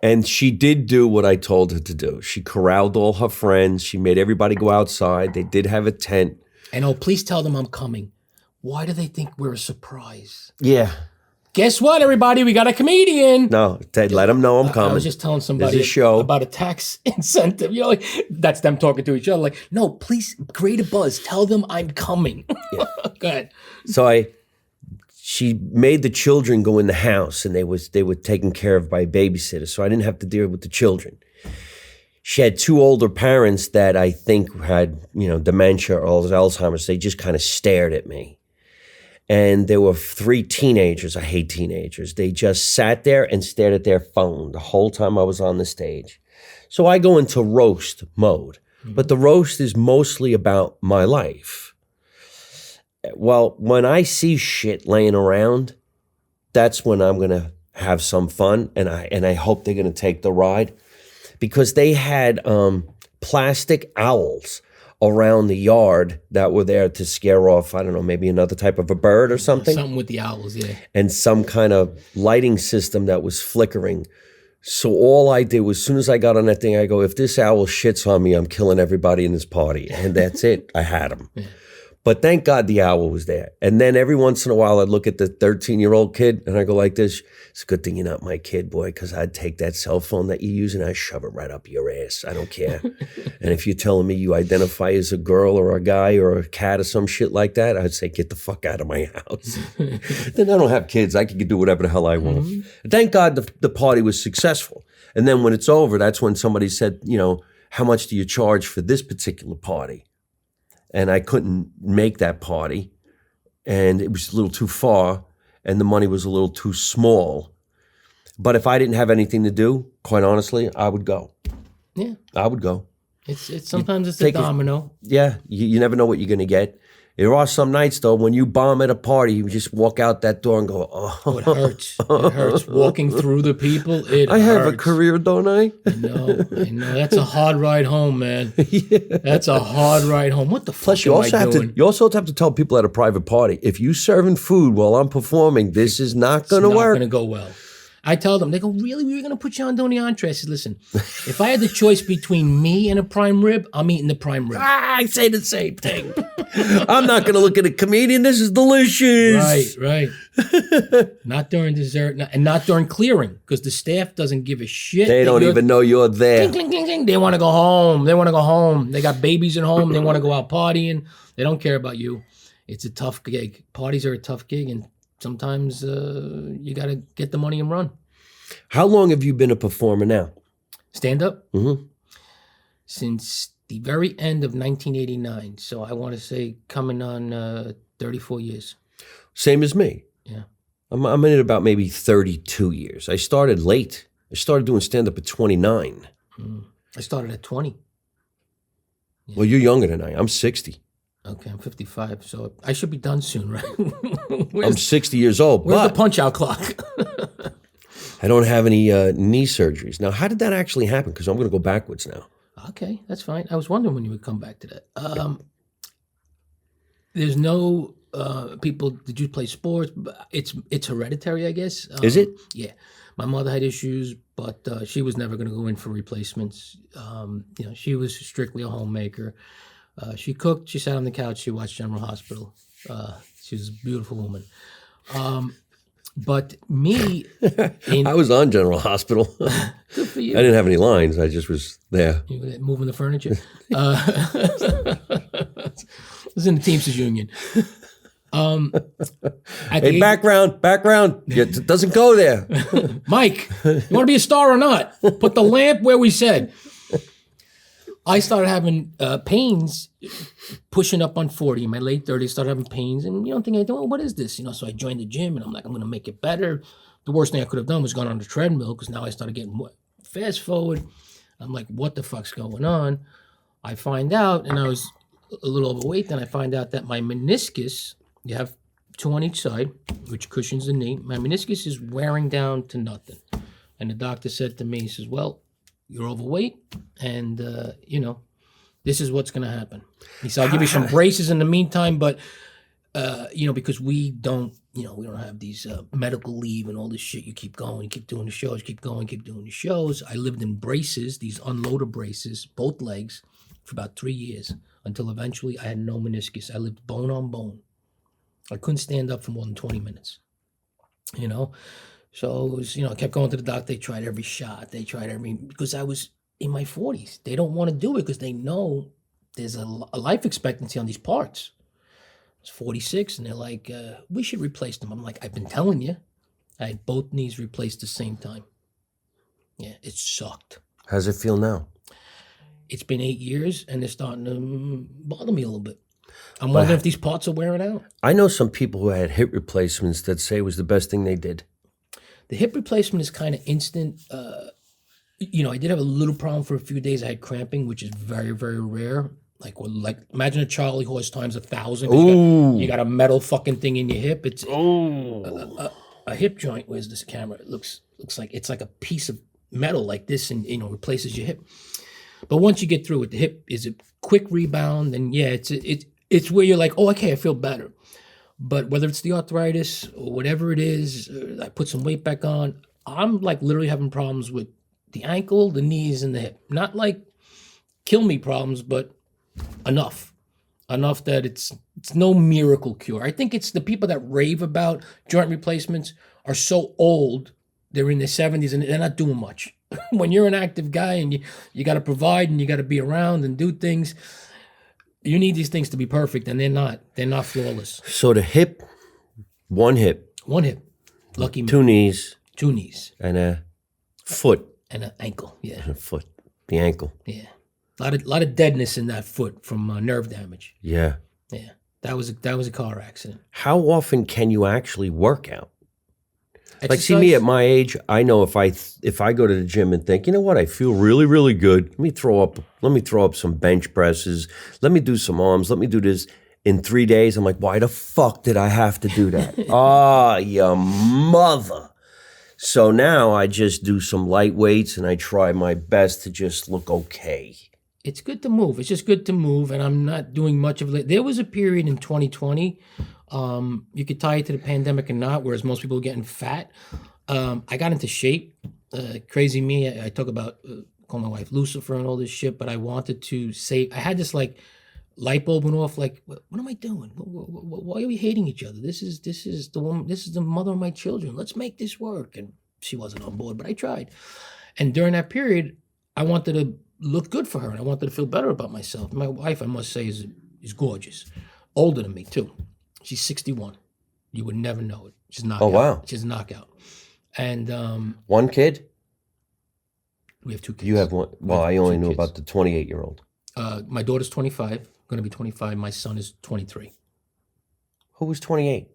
Speaker 1: And she did do what I told her to do. She corralled all her friends. She made everybody go outside. They did have a tent.
Speaker 2: And please tell them I'm coming. Why do they think we're a surprise?
Speaker 1: Yeah.
Speaker 2: Guess what, everybody? We got a comedian.
Speaker 1: No, Ted, let them know I'm coming.
Speaker 2: I was just telling somebody about a tax incentive. You know, like that's them talking to each other. Like, no, please create a buzz. Tell them I'm coming. Yeah. Go ahead.
Speaker 1: So she made the children go in the house, and they were taken care of by a babysitter. So I didn't have to deal with the children. She had two older parents that I think had, dementia or Alzheimer's. They just kind of stared at me. And there were three teenagers. I hate teenagers. They just sat there and stared at their phone the whole time I was on the stage. So I go into roast mode. Mm-hmm. But the roast is mostly about my life. Well, when I see shit laying around, that's when I'm going to have some fun. And I hope they're going to take the ride. Because they had plastic owls around the yard that were there to scare off, I don't know, maybe another type of a bird or something.
Speaker 2: Something with the owls, yeah.
Speaker 1: And some kind of lighting system that was flickering. So all I did was, as soon as I got on that thing, I go, if this owl shits on me, I'm killing everybody in this party. And that's it. I had him. Yeah. But thank God the owl was there. And then every once in a while, I'd look at the 13-year-old kid and I go like this, it's a good thing you're not my kid, boy, because I'd take that cell phone that you use and I'd shove it right up your ass. I don't care. And if you're telling me you identify as a girl or a guy or a cat or some shit like that, I'd say, get the fuck out of my house. Then I don't have kids. I can do whatever the hell I want. Mm-hmm. Thank God the party was successful. And then when it's over, that's when somebody said, how much do you charge for this particular party? And I couldn't make that party, and it was a little too far, and the money was a little too small. But if I didn't have anything to do, quite honestly, I would go.
Speaker 2: Yeah,
Speaker 1: I would go.
Speaker 2: It's sometimes it's a domino.
Speaker 1: You never know what you're going to get. There are some nights, though, when you bomb at a party, you just walk out that door and go, oh.
Speaker 2: It hurts. It hurts. Walking through the people, I
Speaker 1: have a career, don't I?
Speaker 2: I know. That's a hard ride home, man. Yeah. That's a hard ride home. What the fuck
Speaker 1: you also have to tell people at a private party, if you serving food while I'm performing, this is not going to work.
Speaker 2: It's not going to go well. I tell them, they go, really? We were going to put you on doing the entree? I said, listen, if I had the choice between me and a prime rib, I'm eating the prime rib.
Speaker 1: I say the same thing. I'm not going to look at a comedian. This is delicious.
Speaker 2: Right. Not during dessert and not during clearing, because the staff doesn't give a shit.
Speaker 1: They don't even know you're there.
Speaker 2: Cling, cling, cling, cling. They want to go home. They got babies at home. They want to go out partying. They don't care about you. It's a tough gig. Parties are a tough gig, and sometimes you got to get the money and run.
Speaker 1: How long have you been a performer now?
Speaker 2: Stand up?
Speaker 1: Mm-hmm.
Speaker 2: Since the very end of 1989. So I want to say coming on 34 years.
Speaker 1: Same as me.
Speaker 2: Yeah.
Speaker 1: I'm in it about maybe 32 years. I started late. I started doing stand up at 29.
Speaker 2: I started at 20.
Speaker 1: Yeah. Well, you're younger than I am. I'm 60.
Speaker 2: Okay, I'm 55, so I should be done soon, right?
Speaker 1: I'm 60 years old.
Speaker 2: Where's the punch-out clock?
Speaker 1: I don't have any knee surgeries. Now, how did that actually happen? Because I'm going to go backwards now.
Speaker 2: Okay, that's fine. I was wondering when you would come back to that. There's no people. Did you play sports? It's hereditary, I guess.
Speaker 1: Is it?
Speaker 2: Yeah. My mother had issues, but she was never going to go in for replacements. She was strictly a homemaker. She cooked. She sat on the couch. She watched General Hospital. She was a beautiful woman. But me,
Speaker 1: I was on General Hospital.
Speaker 2: Good for you.
Speaker 1: I didn't have any lines. I just was there.
Speaker 2: You were moving the furniture. It was in the Teamsters Union.
Speaker 1: Hey, background. It doesn't go there.
Speaker 2: Mike, you want to be a star or not? Put the lamp where we said. I started having pains pushing up on 40. In my late 30s, started having pains. And, thinking, what is this? So I joined the gym and I'm like, I'm going to make it better. The worst thing I could have done was gone on the treadmill because now I started getting more. Fast forward, I'm like, what the fuck's going on? I find out, and I was a little overweight, then I find out that my meniscus, you have 2 on each side, which cushions the knee. My meniscus is wearing down to nothing. And the doctor said to me, he says, well, you're overweight, and, this is what's going to happen. He said, I'll give you some braces in the meantime, but, because we don't have these medical leave and all this shit. You keep going, you keep doing the shows, keep going, keep doing the shows. I lived in braces, these unloader braces, both legs, for about 3 years, until eventually I had no meniscus. I lived bone on bone. I couldn't stand up for more than 20 minutes, So it was, I kept going to the doctor. They tried every shot. Because I was in my 40s. They don't want to do it because they know there's a life expectancy on these parts. I was 46, and they're like, we should replace them. I'm like, I've been telling you. I had both knees replaced the same time. Yeah, it sucked.
Speaker 1: How's it feel now?
Speaker 2: It's been 8 years, and they're starting to bother me a little bit. I'm wondering if these parts are wearing out.
Speaker 1: I know some people who had hip replacements that say it was the best thing they did.
Speaker 2: The hip replacement is kind of instant. I did have a little problem for a few days. I had cramping, which is very, very rare. Like imagine a Charlie horse times 1,000. You got a metal fucking thing in your hip. It's a hip joint. Where's this camera? It looks like it's like a piece of metal like this, and replaces your hip. But once you get through it, the hip is a quick rebound, and it's where you're like, oh, okay, I feel better. But whether it's the arthritis or whatever it is, I put some weight back on. I'm like literally having problems with the ankle, the knees, and the hip. Not like kill me problems, but enough that it's no miracle cure. I think it's the people that rave about joint replacements are so old, they're in their 70s and they're not doing much. When you're an active guy and you got to provide and you got to be around and do things, you need these things to be perfect, and they're not. They're not flawless.
Speaker 1: So the hip, one hip.
Speaker 2: Lucky me.
Speaker 1: 2 knees.
Speaker 2: 2 knees.
Speaker 1: And a foot.
Speaker 2: And an ankle, yeah.
Speaker 1: And a foot. The ankle.
Speaker 2: Yeah. A lot of deadness in that foot from nerve damage.
Speaker 1: Yeah.
Speaker 2: Yeah. That was a car accident.
Speaker 1: How often can you actually work out?
Speaker 2: Exercise?
Speaker 1: Like, see, me at my age, I know if I go to the gym and think, you know what, I feel really, really good. Let me throw up some bench presses. Let me do some arms. Let me do this. In 3 days, I'm like, why the fuck did I have to do that? Your mother. So now I just do some light weights and I try my best to just look okay.
Speaker 2: It's good to move. It's just good to move, and I'm not doing much of it. There was a period in 2020, you could tie it to the pandemic or not, whereas most people were getting fat. I got into shape. Crazy me. I talk about call my wife Lucifer and all this shit, but I wanted to save. I had this like light bulb went off. Like, what am I doing? Why are we hating each other? This is the woman. This is the mother of my children. Let's make this work. And she wasn't on board, but I tried. And during that period, I wanted to look good for her, and I wanted to feel better about myself. My wife, I must say, is gorgeous. Older than me too. She's 61. You would never know it. She's knockout.
Speaker 1: Oh wow.
Speaker 2: She's a knockout. And
Speaker 1: one kid?
Speaker 2: We have 2 kids.
Speaker 1: You have one. Well, I only knew about the 28-year-old.
Speaker 2: My daughter's 25. Going to be 25. My son is 23.
Speaker 1: Who was 28?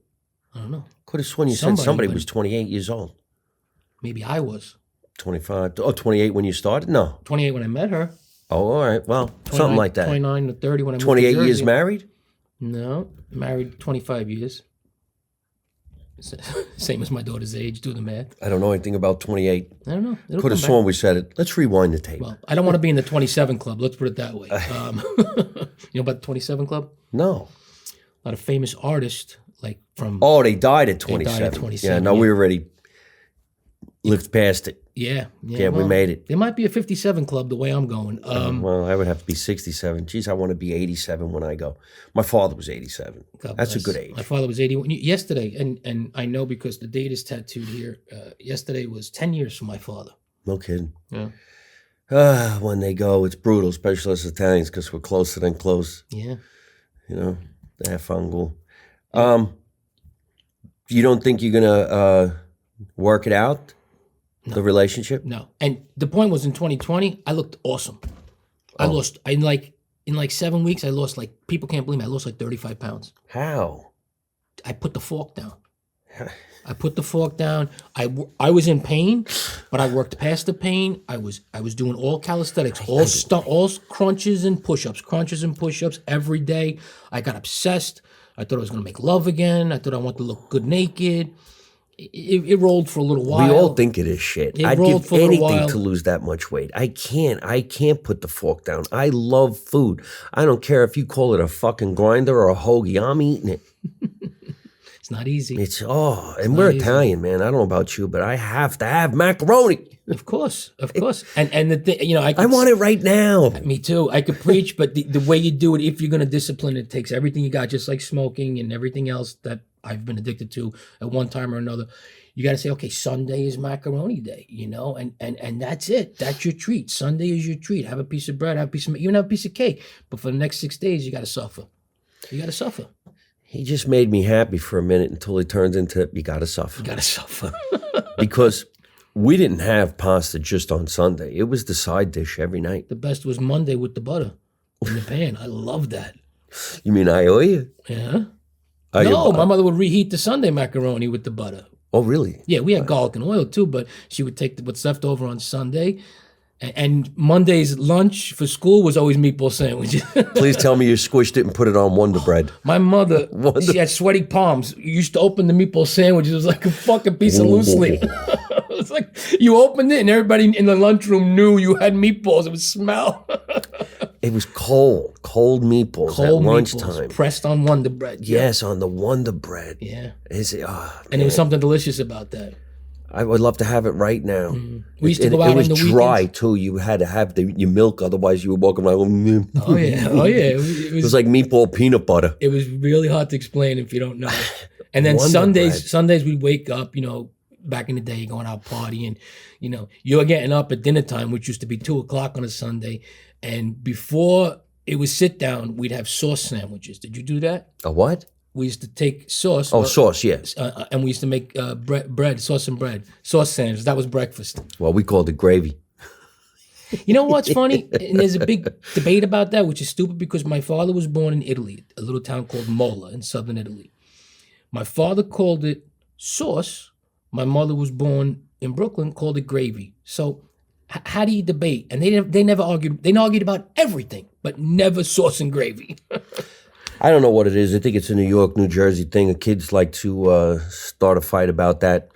Speaker 2: I don't know.
Speaker 1: Could have sworn you said somebody was 28 years old.
Speaker 2: Maybe I was.
Speaker 1: 25. Oh, 28 when you started? No.
Speaker 2: 28 when I met her.
Speaker 1: Oh, all right. Well, something like that.
Speaker 2: 29 to 30 when I moved
Speaker 1: 28
Speaker 2: to Jersey.
Speaker 1: years married?
Speaker 2: No. Married 25 years. Same as my daughter's age. Do the math.
Speaker 1: I don't know anything about 28.
Speaker 2: I don't know.
Speaker 1: Could have sworn we said it. Let's rewind the tape.
Speaker 2: Well, I don't want to be in the 27 club. Let's put it that way. You know about the 27 club?
Speaker 1: No.
Speaker 2: A lot of famous artists, like from...
Speaker 1: Oh, they died at 27.
Speaker 2: They died at 27.
Speaker 1: Yeah, no, we already lived past it.
Speaker 2: Yeah,
Speaker 1: we made it.
Speaker 2: There might be a 57 club the way I'm going.
Speaker 1: Well, I would have to be 67. Geez, I want to be 87 when I go. My father was 87. That's a good age.
Speaker 2: My father was 81. Yesterday, and I know because the date is tattooed here, yesterday was 10 years for my father.
Speaker 1: No kidding.
Speaker 2: Yeah.
Speaker 1: When they go, it's brutal, especially us Italians, because we're closer than close.
Speaker 2: Yeah.
Speaker 1: You know, they're fungal. You don't think you're going to work it out? No. The relationship?
Speaker 2: No. And the point was in 2020, I looked awesome. I lost, in like 7 weeks, I lost like, people can't believe me, I lost like 35 pounds.
Speaker 1: How?
Speaker 2: I put the fork down. I put the fork down. I was in pain, but I worked past the pain. I was doing all calisthenics, all crunches and push-ups every day. I got obsessed. I thought I was going to make love again. I thought I wanted to look good naked. It rolled for a little while.
Speaker 1: We all think it is shit.
Speaker 2: It
Speaker 1: I'd
Speaker 2: rolled
Speaker 1: give
Speaker 2: for a little
Speaker 1: anything
Speaker 2: while.
Speaker 1: to lose that much weight. I can't put the fork down. I love food. I don't care if you call it a fucking grinder or a hoagie. I'm eating it.
Speaker 2: It's not easy.
Speaker 1: And we're Italian, man. I don't know about you, but I have to have macaroni.
Speaker 2: Of course. And the thing, you know,
Speaker 1: I want it right now.
Speaker 2: Me too. I could preach, but the way you do it, if you're going to discipline, it takes everything you got, just like smoking and everything else that I've been addicted to at one time or another. You got to say, okay, Sunday is macaroni day, you know, and that's it. That's your treat. Sunday is your treat. Have a piece of bread, even have a piece of cake. But for the next 6 days, you got to suffer. You got to suffer.
Speaker 1: He just made me happy for a minute until he turns into, you got to suffer.
Speaker 2: You got to suffer.
Speaker 1: Because we didn't have pasta just on Sunday. It was the side dish every night.
Speaker 2: The best was Monday with the butter in the pan. I love that.
Speaker 1: You mean I owe you?
Speaker 2: Yeah. No, my mother would reheat the Sunday macaroni with the butter.
Speaker 1: Oh, really?
Speaker 2: Yeah, we had garlic and oil too, but she would take what's left over on Sunday. And Monday's lunch for school was always meatball sandwiches.
Speaker 1: Please tell me you squished it and put it on Wonder Bread.
Speaker 2: My mother, she had sweaty palms. You used to open the meatball sandwich. It was like a fucking piece of loose leaf. It was like you opened it and everybody in the lunchroom knew you had meatballs. It would smell.
Speaker 1: It was cold meatballs at lunchtime.
Speaker 2: Meatballs pressed on Wonder Bread.
Speaker 1: Yes, on the Wonder Bread.
Speaker 2: Yeah.
Speaker 1: And
Speaker 2: there was something delicious about that.
Speaker 1: I would love to have it right now.
Speaker 2: We used to go out on the weekends.
Speaker 1: It was dry too. You had to have your milk, otherwise you were walking around.
Speaker 2: Oh yeah.
Speaker 1: It was like meatball peanut butter.
Speaker 2: It was really hard to explain if you don't know. And then Sundays we'd wake up, you know, back in the day, going out partying, you know, you're getting up at dinner time, which used to be 2:00 on a Sunday. And before it was sit down, we'd have sauce sandwiches. Did you do that?
Speaker 1: A what?
Speaker 2: We used to take sauce.
Speaker 1: Oh, sauce, yes.
Speaker 2: And we used to make bread, sauce and bread, sauce sandwiches. That was breakfast.
Speaker 1: Well, we called it gravy.
Speaker 2: You know what's funny? And there's a big debate about that, which is stupid because my father was born in Italy, a little town called Mola in southern Italy. My father called it sauce. My mother was born in Brooklyn, called it gravy. So how do you debate? And they never argued. They argued about everything, but never sauce and gravy.
Speaker 1: I don't know what it is. I think it's a New York, New Jersey thing. Kids like to start a fight about that.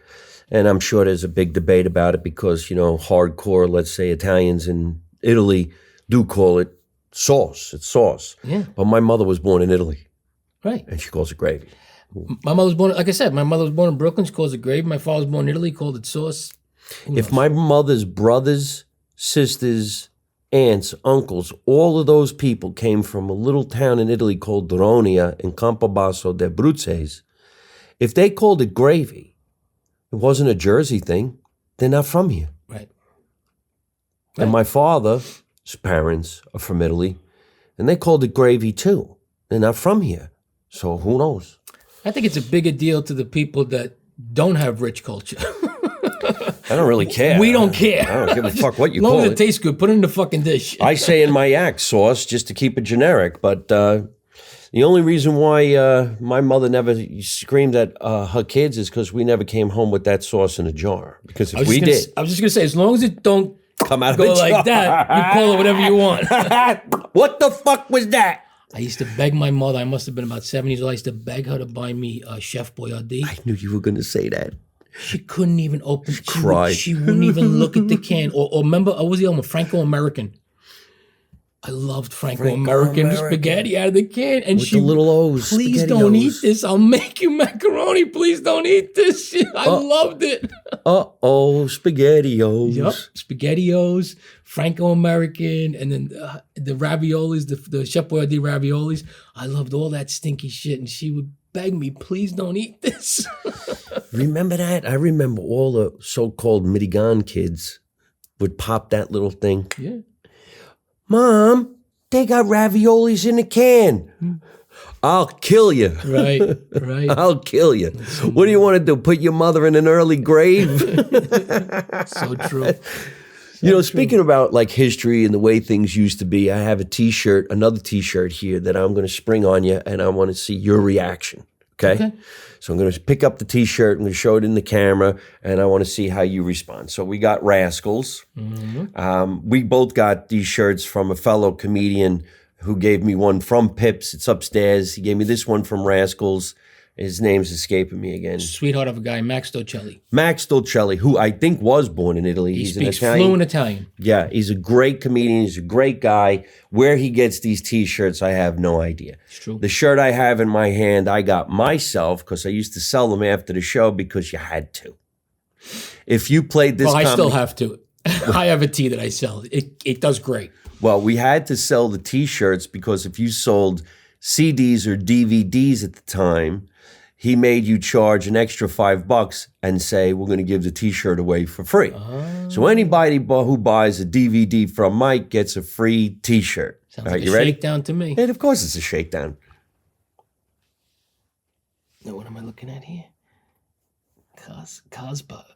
Speaker 1: And I'm sure there's a big debate about it because, you know, hardcore, let's say Italians in Italy do call it sauce. It's sauce.
Speaker 2: Yeah.
Speaker 1: But my mother was born in Italy.
Speaker 2: Right.
Speaker 1: And she calls it gravy.
Speaker 2: My mother was born, like I said, my mother was born in Brooklyn. She calls it gravy. My father was born in Italy, called it sauce.
Speaker 1: If my mother's brothers, sisters, aunts, uncles, all of those people came from a little town in Italy called Dronia in Campobasso d'Abruzzese, if they called it gravy, it wasn't a Jersey thing, they're not from here.
Speaker 2: Right.
Speaker 1: And my father's parents are from Italy, and they called it gravy too. They're not from here. So who knows?
Speaker 2: I think it's a bigger deal to the people that don't have rich culture.
Speaker 1: I don't really care.
Speaker 2: We don't care.
Speaker 1: I don't give a fuck what you
Speaker 2: call it. As long as
Speaker 1: it.
Speaker 2: it tastes good, put it in the fucking dish.
Speaker 1: I say in my act sauce just to keep it generic, but the only reason why my mother never screamed at her kids is because we never came home with that sauce in a jar. Because if we did,
Speaker 2: I was just gonna say, as long as it don't
Speaker 1: come out of
Speaker 2: go
Speaker 1: a jar
Speaker 2: like that, you call it whatever you want.
Speaker 1: What the fuck was that?
Speaker 2: I used to beg my mother. I must have been about 7 years old. I used to beg her to buy me Chef Boyardee.
Speaker 1: I knew you were going to say that.
Speaker 2: She couldn't even open. She wouldn't even look at the can. Or remember, what was the other one? Franco-American. I loved Franco-American spaghetti out of the can. And
Speaker 1: with the little O's.
Speaker 2: Please don't eat this. I'll make you macaroni. Please don't eat this. I loved it.
Speaker 1: SpaghettiOs.
Speaker 2: Yep, SpaghettiOs, Franco-American, and then the raviolis, the Chef Boyardee raviolis. I loved all that stinky shit. And she would beg me, please don't eat this.
Speaker 1: Remember that? I remember all the so-called Midigan kids would pop that little thing.
Speaker 2: Yeah.
Speaker 1: Mom, they got raviolis in a can. I'll kill you.
Speaker 2: Right.
Speaker 1: I'll kill you. What do you want to do? Put your mother in an early grave?
Speaker 2: So true.
Speaker 1: You know, speaking about like history and the way things used to be, I have a T-shirt, another T-shirt here that I'm going to spring on you, and I want to see your reaction. Okay? So I'm going to pick up the T-shirt, I'm going to show it in the camera, and I want to see how you respond. So we got Rascals. We both got these shirts from a fellow comedian who gave me one from Pips. It's upstairs. He gave me this one from Rascals. His name's escaping me again.
Speaker 2: Sweetheart of a guy, Max Dolcelli.
Speaker 1: Max Dolcelli, who I think was born in Italy.
Speaker 2: He
Speaker 1: He's
Speaker 2: speaks
Speaker 1: an Italian.
Speaker 2: fluent Italian.
Speaker 1: Yeah, he's a great comedian. He's a great guy. Where he gets these T-shirts, I have no idea.
Speaker 2: It's true.
Speaker 1: The shirt I have in my hand, I got myself because I used to sell them after the show because you had to. If you played this
Speaker 2: Well, I still have to. I have a tee that I sell. It does great.
Speaker 1: Well, we had to sell the T-shirts because if you sold CDs or DVDs at the time, he made you charge an extra $5 and say, we're going to give the T-shirt away for free. So anybody who buys a DVD from Mike gets a free T-shirt.
Speaker 2: Sounds
Speaker 1: All
Speaker 2: like
Speaker 1: right,
Speaker 2: a
Speaker 1: you ready?
Speaker 2: shakedown to me.
Speaker 1: And of course it's a shakedown.
Speaker 2: Now, what am I looking at here? Casbah.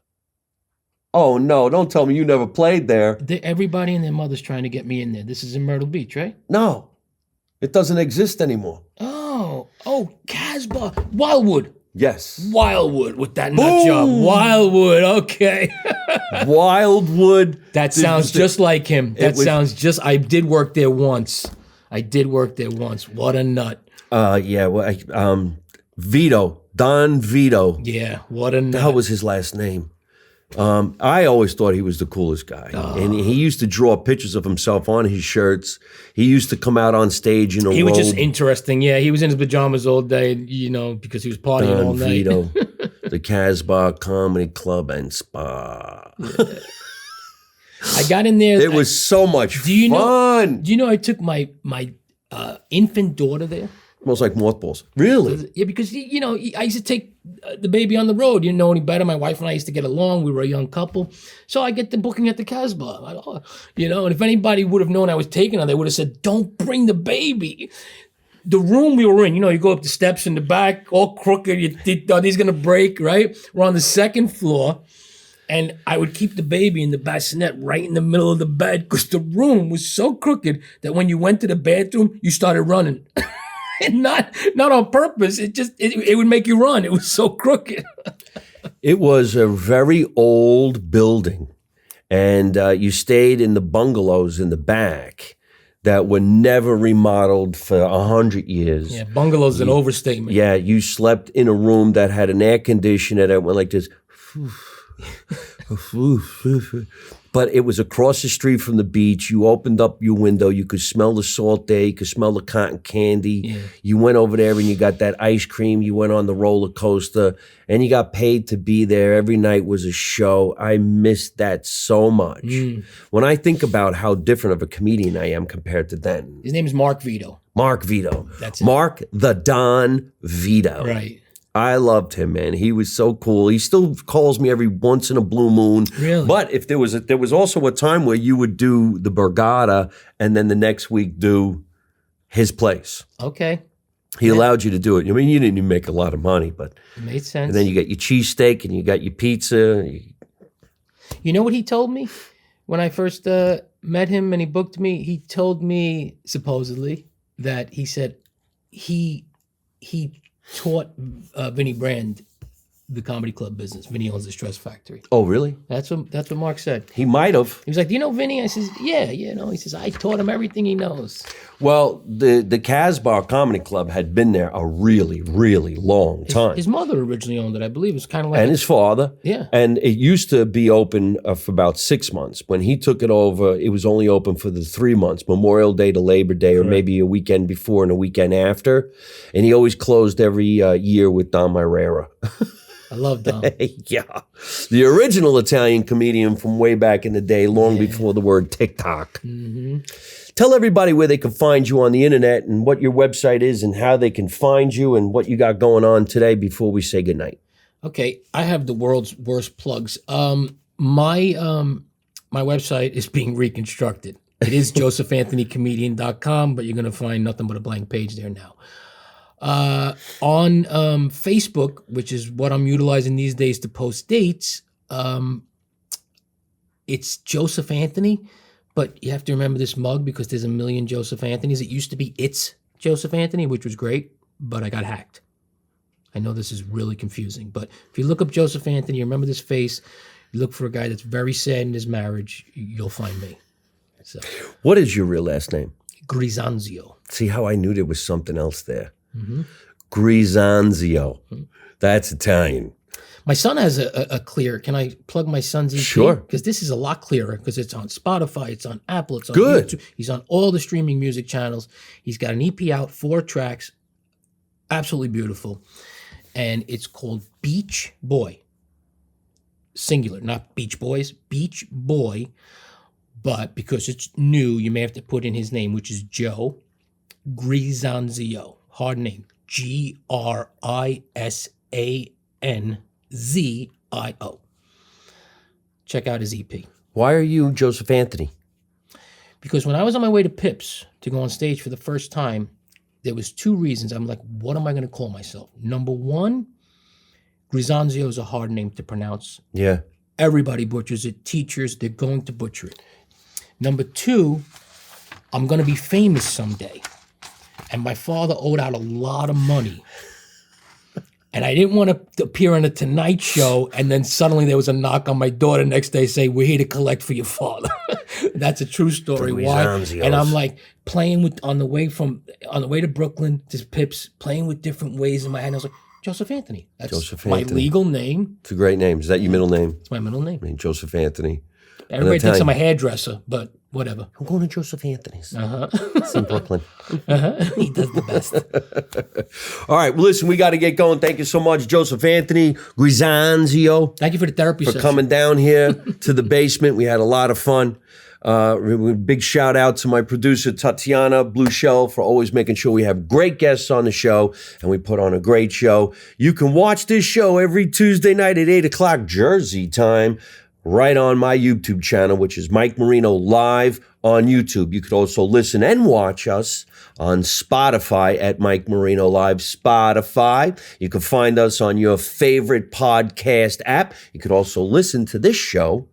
Speaker 1: Oh, no, don't tell me you never played there.
Speaker 2: Everybody and their mother's trying to get me in there. This is in Myrtle Beach, right?
Speaker 1: No, it doesn't exist anymore.
Speaker 2: Oh, Casbah. Wildwood.
Speaker 1: Yes.
Speaker 2: Wildwood with that nut job. Wildwood, okay.
Speaker 1: Wildwood.
Speaker 2: That sounds just like him. I did work there once. What a nut.
Speaker 1: Yeah, well, Vito, Don Vito.
Speaker 2: Yeah, what a nut.
Speaker 1: That was his last name. I always thought he was the coolest guy. And he used to draw pictures of himself on his shirts. He used to come out on stage in a
Speaker 2: He
Speaker 1: robe.
Speaker 2: was just interesting. Yeah, he was in his pajamas all day, because he was partying all night.
Speaker 1: Vito, the Casbah Comedy Club and Spa.
Speaker 2: I got in there.
Speaker 1: It was so much fun.
Speaker 2: Do you know I took my infant daughter there?
Speaker 1: Smells like mothballs. Really?
Speaker 2: Yeah, because, I used to take the baby on the road. You know any better. My wife and I used to get along. We were a young couple. So I get the booking at the Casbah. And if anybody would have known I was taking her, they would have said, don't bring the baby. The room we were in, you go up the steps in the back, all crooked. You think, are these going to break, right? We're on the second floor. And I would keep the baby in the bassinet right in the middle of the bed because the room was so crooked that when you went to the bathroom, you started running. And not on purpose. It would make you run. It was so crooked.
Speaker 1: It was a very old building. And you stayed in the bungalows in the back that were never remodeled for 100 years.
Speaker 2: Yeah, bungalows is an overstatement.
Speaker 1: Yeah, you slept in a room that had an air conditioner that went like this. But it was across the street from the beach. You opened up your window. You could smell the salt there. You could smell the cotton candy.
Speaker 2: Yeah.
Speaker 1: You went over there and you got that ice cream. You went on the roller coaster and you got paid to be there. Every night was a show. I missed that so much. When I think about how different of a comedian I am compared to then.
Speaker 2: His name is Mark Vito.
Speaker 1: Mark Vito.
Speaker 2: That's it.
Speaker 1: Mark the Don Vito.
Speaker 2: Right.
Speaker 1: I loved him, man. He was so cool. He still calls me every once in a blue moon.
Speaker 2: Really?
Speaker 1: But if there was also a time where you would do the Borgata and then the next week do his place.
Speaker 2: Okay.
Speaker 1: He allowed you to do it. I mean, you didn't even make a lot of money, but
Speaker 2: It made sense.
Speaker 1: and then you got your cheesesteak and you got your pizza.
Speaker 2: You know what he told me when I first met him and he booked me? He told me supposedly that he said he taught Vinny Brand the comedy club business. Vinny owns the Stress Factory.
Speaker 1: Oh, really?
Speaker 2: That's what Mark said.
Speaker 1: He might have.
Speaker 2: He was like, "Do you know Vinny?" I says, "Yeah." He says, "I taught him everything he knows."
Speaker 1: Well, the Casbah Comedy Club had been there a really, really long time.
Speaker 2: His mother originally owned it, I believe. It's kind of like
Speaker 1: And his father.
Speaker 2: Yeah.
Speaker 1: And it used to be open for about 6 months. When he took it over, it was only open for the 3 months, Memorial Day to Labor Day, or maybe a weekend before and a weekend after. And he always closed every year with Dom Irrera.
Speaker 2: I love Dom.
Speaker 1: Yeah. The original Italian comedian from way back in the day, long before the word TikTok. Tell everybody where they can find you on the internet and what your website is and how they can find you and what you got going on today before we say goodnight.
Speaker 2: Okay, I have the world's worst plugs. My website is being reconstructed. It is josephanthonycomedian.com, but you're going to find nothing but a blank page there now. On Facebook, which is what I'm utilizing these days to post dates, it's Joseph Anthony, but you have to remember this mug because there's a million Joseph Anthonys. It used to be It's Joseph Anthony, which was great, but I got hacked. I know this is really confusing, but if you look up Joseph Anthony, remember this face, you look for a guy that's very sad in his marriage, you'll find me. So,
Speaker 1: What is your real last name?
Speaker 2: Grisanzio.
Speaker 1: See how I knew there was something else there. Grisanzio. That's Italian.
Speaker 2: My son has a clear. Can I plug my son's EP?
Speaker 1: Sure.
Speaker 2: Because this is a lot clearer because it's on Spotify, it's on Apple, it's on
Speaker 1: Good.
Speaker 2: YouTube. He's on all the streaming music channels. He's got an EP out, 4 tracks, absolutely beautiful. And it's called Beach Boy. Singular, not Beach Boys, Beach Boy. But because it's new, you may have to put in his name, which is Joe Grisanzio. Hard name. Grisanzio. Check out his EP.
Speaker 1: Why are you Joseph Anthony?
Speaker 2: Because when I was on my way to Pips to go on stage for the first time, there was 2 reasons. I'm like, what am I going to call myself? Number 1, Grisanzio is a hard name to pronounce.
Speaker 1: Yeah.
Speaker 2: Everybody butchers it. Teachers, they're going to butcher it. Number 2, I'm going to be famous someday. And my father owed out a lot of money. And I didn't want to appear on a Tonight Show and then suddenly there was a knock on my door the next day say, we're here to collect for your father. That's a true story. Why? And I'm like playing with on the way to Brooklyn to Pips, playing with different ways in my head. And I was like, Joseph Anthony. That's
Speaker 1: Joseph
Speaker 2: my
Speaker 1: Anthony.
Speaker 2: legal name.
Speaker 1: It's a great name. Is that your middle name?
Speaker 2: It's my middle name.
Speaker 1: I mean, Joseph Anthony.
Speaker 2: Everybody thinks I'm a hairdresser, but whatever.
Speaker 1: I'm going to Joseph Anthony's. It's in Brooklyn.
Speaker 2: He does the best.
Speaker 1: All right. Well, listen, we got to get going. Thank you so much, Joseph Anthony Grisanzio,
Speaker 2: Thank you for the therapy
Speaker 1: for
Speaker 2: session.
Speaker 1: coming down here to the basement. We had a lot of fun. Big shout out to my producer, Tatiana Blue Shell, for always making sure we have great guests on the show and we put on a great show. You can watch this show every Tuesday night at 8 o'clock Jersey time right on my YouTube channel, which is Mike Marino Live on YouTube. You could also listen and watch us on Spotify at Mike Marino Live Spotify. You can find us on your favorite podcast app. You could also listen to this show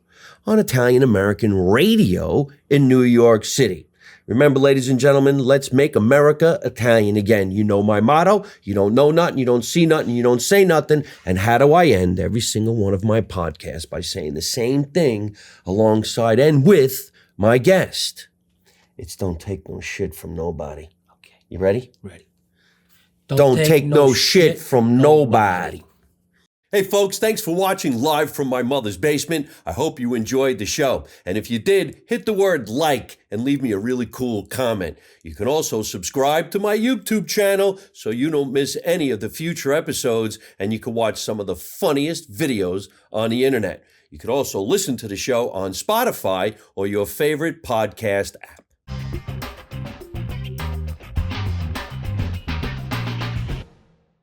Speaker 1: on Italian American radio in New York City. Remember, ladies and gentlemen, let's make America Italian again. You know my motto. You don't know nothing, you don't see nothing, you don't say nothing. And how do I end every single one of my podcasts? By saying the same thing alongside and with my guest. It's don't take no shit from nobody.
Speaker 2: Okay.
Speaker 1: You ready?
Speaker 2: Ready.
Speaker 1: Don't take no shit from nobody. Hey folks, thanks for watching Live from My Mother's Basement. I hope you enjoyed the show. And if you did, hit the word like and leave me a really cool comment. You can also subscribe to my YouTube channel so you don't miss any of the future episodes and you can watch some of the funniest videos on the internet. You can also listen to the show on Spotify or your favorite podcast app.